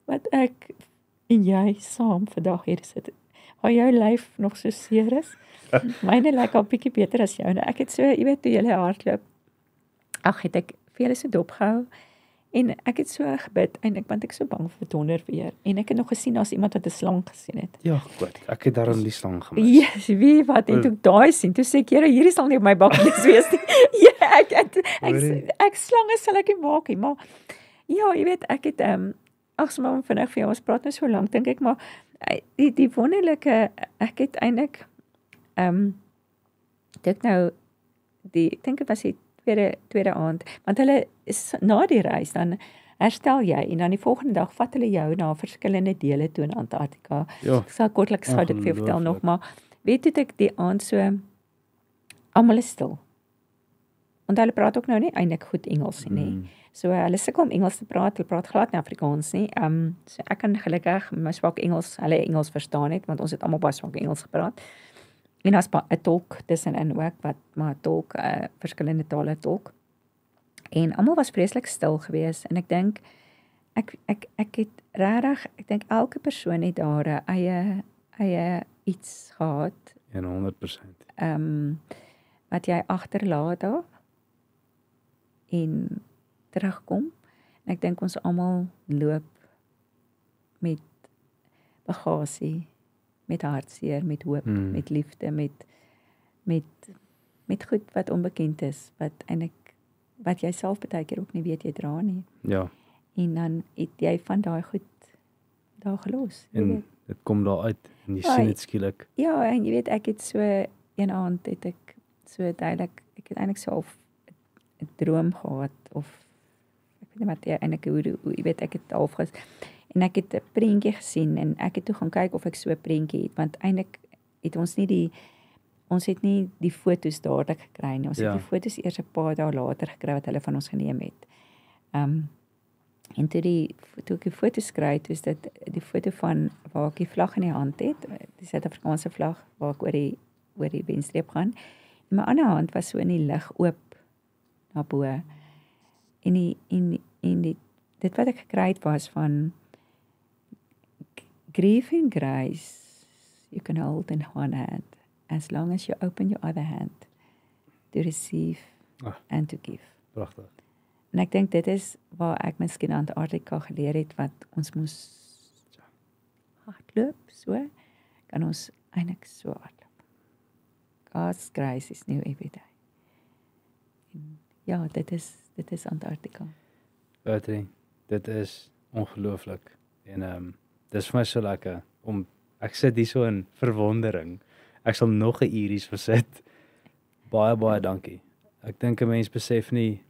wat ek en jy saam vandag hier sit. Waar jou lyf nog so seer is. Myne lyk al bietjie beter as joune. Ek het so, jy weet, toe jy hardloop. Het ek vir julle so dopgehou en ek het so gebid eintlik want ek so bang vir donderweer en ek het nog gesien as iemand wat 'n slang gesien het. Ja, goed. Ek het daarom die slang gemis. Yes, wie wat en toe ek daai sien, toe sê ek, "Here, hierdie sal nie op my bakkies wees nie." Ja, ek slange sal ek nie maak nie, maar ja, jy weet, ek het maar vinnig vir jou, ons praat nou so lank dink ek, maar die wonderlike, ek het eintlik ek dink dit was die tweede aand, want hulle is na die reis, dan herstel jy, en dan die volgende dag vat hulle jou na verskillende dele toe in Antarktika. Ja. Ek sal kortliks dit vir jou vertel nog, maar weet jy ek die aand so, almal is stil. Want hulle praat ook nou nie eintlik goed Engels nie. So hulle sukkel om Engels te praat, hulle praat glad nie Afrikaans nie. So ek kan gelukkig my swak Engels, hulle Engels verstaan het, want ons het almal baie swak Engels gepraat. En as 'n tolk tussenin ook, wat maar tolk, verskillende tale tolk. En almal was vreeslik stil geweest en ek dink ek het regtig, ek dink elke persoon het daar 'n eie iets gehad. 100%. Wat jy agterlaat daar en terugkom. En ek dink ons almal loop met bagasie, met hartseer, met hoop, met liefde, met goed wat onbekend is, wat jy self baie keer ook nie weet jy dra nie. Ja. En dan het jy van daai goed daar gelos. En dit kom daar uit en jy sien dit skielik. Ja, en jy weet ek het so een aand het ek so duidelik, ek het eintlik so 'n droom gehad of ek weet nie wat eintlik hoe jy weet ek het half en ek het 'n prentjie gesien en ek het toe gaan kyk of ek so 'n prentjie het, want eintlik het ons het nie die foto's dadelik gekry nie. Ons het die foto's eers 'n paar dae later gekry wat hulle van ons geneem het. En toe ek die foto's skry, toe is dit die foto van waar ek die vlag in die hand het, die Suid-Afrikaanse vlag waar ek oor die wenstreep gaan. En my ander hand was so in die lug oop na bo. En dit wat ek gekry het was van grief and grace you can hold in one hand as long as you open your other hand to receive and to give. Pragtig. En ek dink dit is waar ek miskien aan Antarktika geleer het wat ons moes hardloop, so kan ons eintlik so hardloop. God's grace is new every day. En ja, dit is Antarktika. Bertie, dit is ongelooflik. En dis vir my so lekker om ek sit hier so in verwondering. Ek sal nog 'n uur hier sit. Baie dankie. Ek dink 'n mens besef nie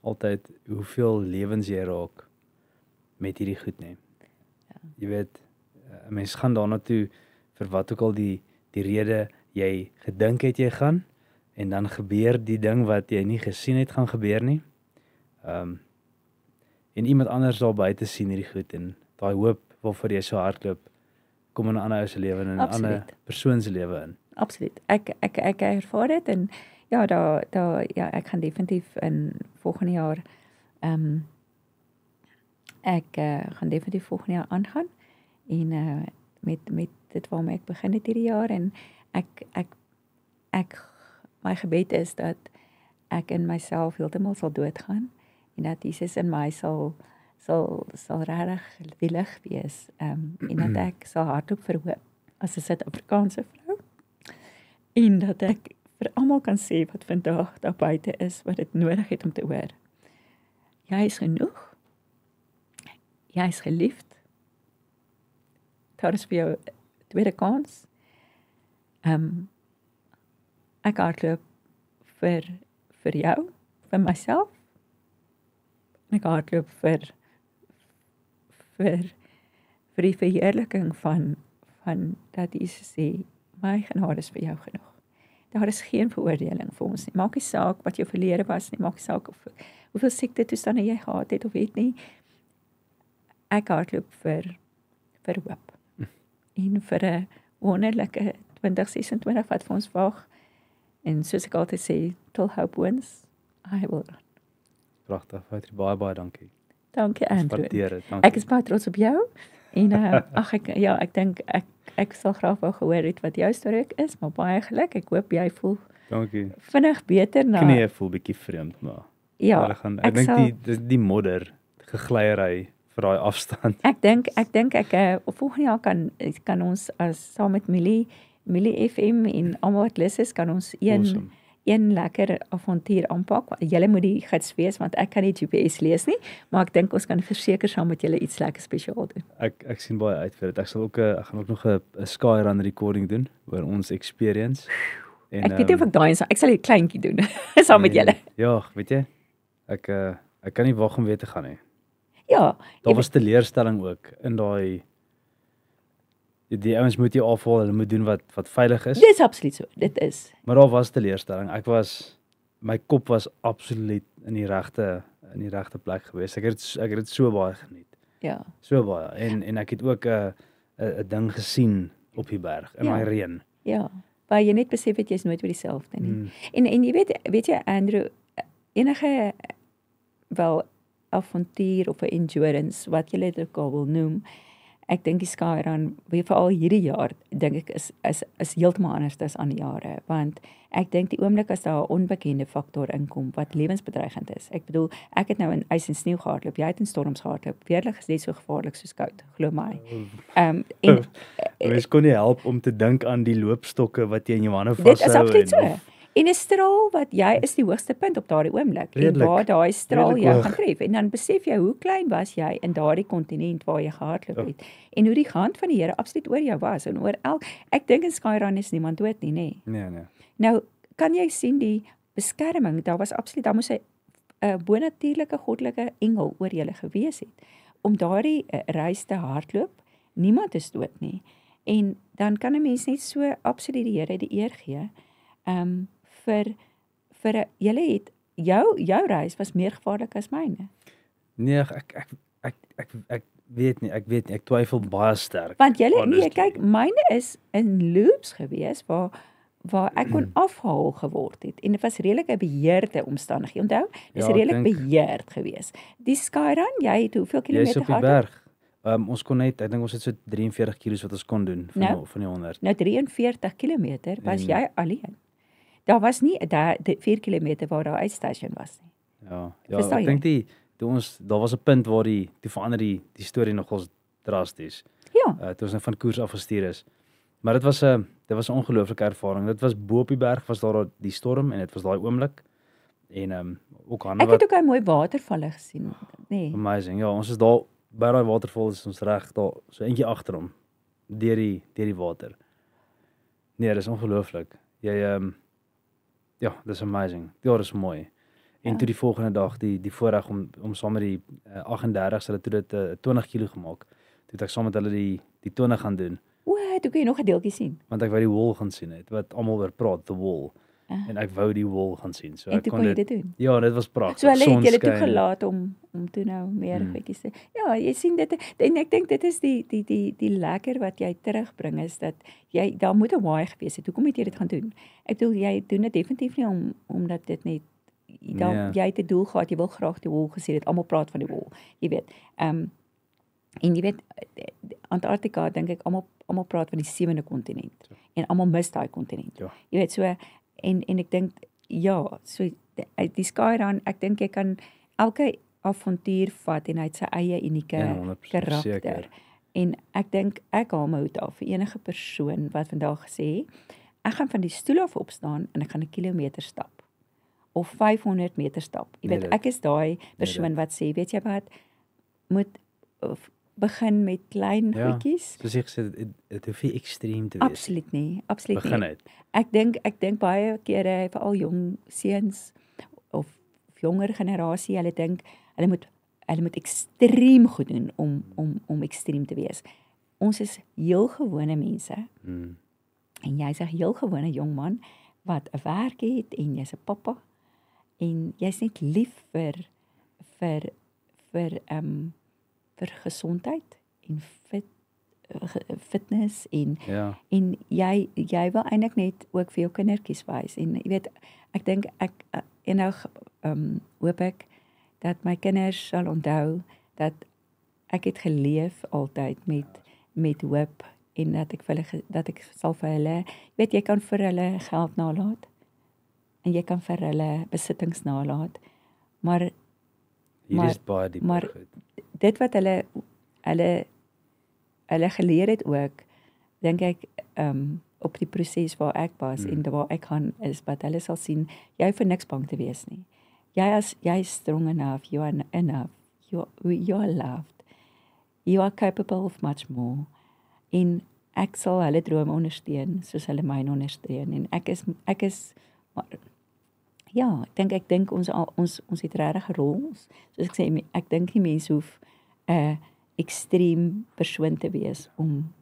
altyd hoeveel lewens jy raak met hierdie goed nie. Ja. Jy weet, 'n mens gaan daarna toe vir wat ook al die rede jy gedink het jy gaan en dan gebeur die ding wat jy nie gesien het gaan gebeur nie. En iemand anders daar buite sien hierdie goed en daai hoop waarvoor jy so hardloop kom in 'n ander ou se lewe en in 'n ander persoon se lewe in. Absoluut. Ek ervaar dit en ja, ja, ek gaan definitief in volgende jaar ek gaan definitief volgende jaar aangaan en met dit waarmee ek begin het hierdie jaar en ek my gebed is dat ek in myself heeltemal sal doodgaan en dat Jesus in my sal regtig willig wees en dat ek sal hardloop vir hoop as 'n Suid-Afrikaanse vrou en dat ek vir almal kan sê wat vandag daar buite is wat dit nodig het om te hoor. Jy is genoeg. Jy is geliefd. Daar is vir jou 'n tweede kans. Ek hardloop vir jou, vir myself. Ek hardloop vir die verheerliking van dat Jesus sê, my genade is vir jou genoeg. Daar is geen veroordeling vir ons nie. Maak nie saak wat jou verlede was nie, maak nie saak hoeveel siekte toestande jy gehad het of weet nie. Ek hardloop vir hoop. En vir 'n wonderlike 2026 wat vir ons wag. En soos ek altyd sê, till hope wins, I will run. Pragtig, baie dankie. Dankie Andrew. Waardeer dit, dankie. Ek is baie trots op jou. En ek dink ek sal graag wou gehoor het wat jou storie is, maar baie geluk. Ek hoop jy voel dankie. Vinnig beter na. Knie voel bietjie vreemd, maar ja, ek dink die modder, gegleiery vir daai afstand. Ek dink op volgende jaar kan ons as saam met Milie FM en almal wat lus is, kan ons een lekker avontuur aanpak. Julle moet die gids wees want ek kan nie GPS lees nie, maar ek dink ons kan verseker saam met julle iets lekker spesiaal doen. Ek sien baie uit vir dit. Ek gaan ook nog 'n Skyrun recording doen oor ons experience. En, ek weet nie of ek sal 'n kleintjie doen saam met julle. Ja, weet jy? Ek kan nie wag om weer te gaan nie. Ja, daar was teleurstelling ook in daai die ouens moet jy afhaal, hulle moet doen wat veilig is. Dit is absoluut so, dit is. Maar daar was teleurstelling. My kop was absoluut in die regte plek gewees. Ek het dit so baie geniet. Ja. So baie. En ek het ook 'n ding gesien op die berg in daai reën. Ja. Waar jy net besef het jy's nooit weer dieselfde nie. En jy weet jy Andrew, enige wel avontuur of 'n endurance wat jy dit ook al wil noem, ek dink die Skyrun, veral hierdie jaar, dink ek is heeltemal anders as ander jare, want ek dink die oomblik as daar 'n onbekende faktor inkom wat lewensbedreigend is. Ek bedoel, ek het nou in ys en sneeu gehardloop, jy het in storms gehardloop. Weerlig is net so gevaarlik soos koud, glo my. Mens kon nie help om te dink aan die loopstokke wat jy in jou hande vashou. Dit is absoluut so. En 'n straal wat jy is die hoogste punt op daardie oomblik en waar daai straal jou gaan tref en dan besef jy hoe klein was jy in daardie kontinent waar jy gehardloop het en hoe die hand van die Here absoluut oor jou was en oor ek dink in Skyrun is niemand dood nie, nê. Nee. Nou kan jy sien die beskerming, daar moes 'n bonatuurlike goddelike engel oor julle gewees het om daardie reis te hardloop. Niemand is dood nie. En dan kan 'n mens net so absoluut die Here die eer gee. Vir julle het jou reis was meer gevaarlik as myne. Nee, ek weet nie, ek twyfel baie sterk. Want julle kyk, myne is in loops gewees waar ek kon afgehaal geword het en dit was redelik 'n beheerde omstandighede. Onthou, dis redelik beheerd gewees. Die Skyrun, jy het hoeveel kilometer gehardloop? Jy's op die berg. Ons kon net, ek dink ons het so 43 kilos wat ons kon doen van die 100. Nou 43 km was jy alleen. Daar was nie 4 km waar daar uitstation was nie. Ja, ek dink daar was 'n punt waar toe verander die storie nogals drasties. Ja. Toe ons van koers afgestuur is. Maar dit was 'n ongelooflike ervaring. Dit was bo op die berg, was daar die storm en dit was daai oomblik. En ook Ek het ook 'n mooi watervalle gesien, nee. Amazing. Ja, ons is daar by daai waterval, is ons reg daar so eentjie agter hom deur die water. Nee, dis ongelooflik. Jy ja, dis amazing. Ja, dis mooi. En toe die volgende dag die voorreg om saam met die 38s hulle toe dit 20 kg gemaak. Toe het ek saam met hulle die 20 gaan doen. Toe kun jy nog 'n deeltjie sien. Want ek wou die wall gaan sien het wat almal oor praat, the wall. En ek wou die wall gaan sien. So ek kon dit doen. Ja, dit was pragtig. So hulle het julle toegelaat om toe nou meer goedjies te. Ja, jy sien dit en ek dink dit is die lekker wat jy terugbring is dat daar moet 'n why gewees het. Hoekom het jy dit gaan doen? Ek bedoel jy doen dit definitief nie omdat dit net jy het 'n doel gehad, jy wil graag die wall gesien het. Almal praat van die wall. Jy weet. En jy weet Antarktika dink ek almal praat van die 7de kontinent. Ja. En almal mis daai kontinent. Ja. Jy weet so en ek dink so die Skyrun, ek dink jy kan elke avontuur vat en hy het sy eie unieke karakter. Zeker. En ek dink ek haal my hoed af vir enige persoon wat vandag gesê, ek gaan van die stoel af opstaan en ek gaan 'n kilometer stap of 500 meter stap. Jy weet ek is daai persoon wat sê, weet jy wat, moet begin met klein goedjies. Soos ek gesê, dit hoef nie ekstreem te wees. Absoluut nie. Begin uit. Ek dink baie kere veral jong seuns of jonger generasie, hulle dink hulle moet ekstreem goed doen om ekstreem te wees. Ons is heel gewone mense. En jy's 'n heel gewone jong man wat 'n werk het en jy's 'n pappa en jy's net lief vir gesondheid en fitness en jy wil eintlik net ook vir jou kindertjies wys en jy weet ek dink eendag hoop ek dat my kinders sal onthou dat ek het geleef altyd met hoop en dat ek sal vir hulle weet jy kan vir hulle geld nalat en jy kan vir hulle besittings nalat maar dit wat hulle geleer het ook, dink ek op die proses waar ek was en waar ek gaan is wat hulle sal sien, jy hoef vir niks bang te wees nie. Jy is strong enough, you are enough, you are loved, you are capable of much more. En ek sal hulle drome ondersteun soos hulle myne ondersteun en ek is maar ja, ek dink ons het regtig 'n rol. Soos ek sê, ek dink nie mense hoef 'n ekstreem persoon te wees om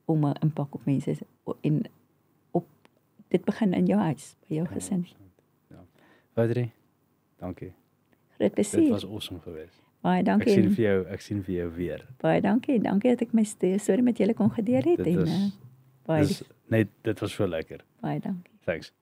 'n impak op mense en dit begin in jou huis, by jou gesin. Ja. Audrey, dankie. Groot plesier. Dit was awesome geweest. Baie dankie. Ek sien vir jou weer. Baie dankie. Dankie dat ek my storie met julle kon gedeel het Dit was so lekker. Baie dankie. Thanks.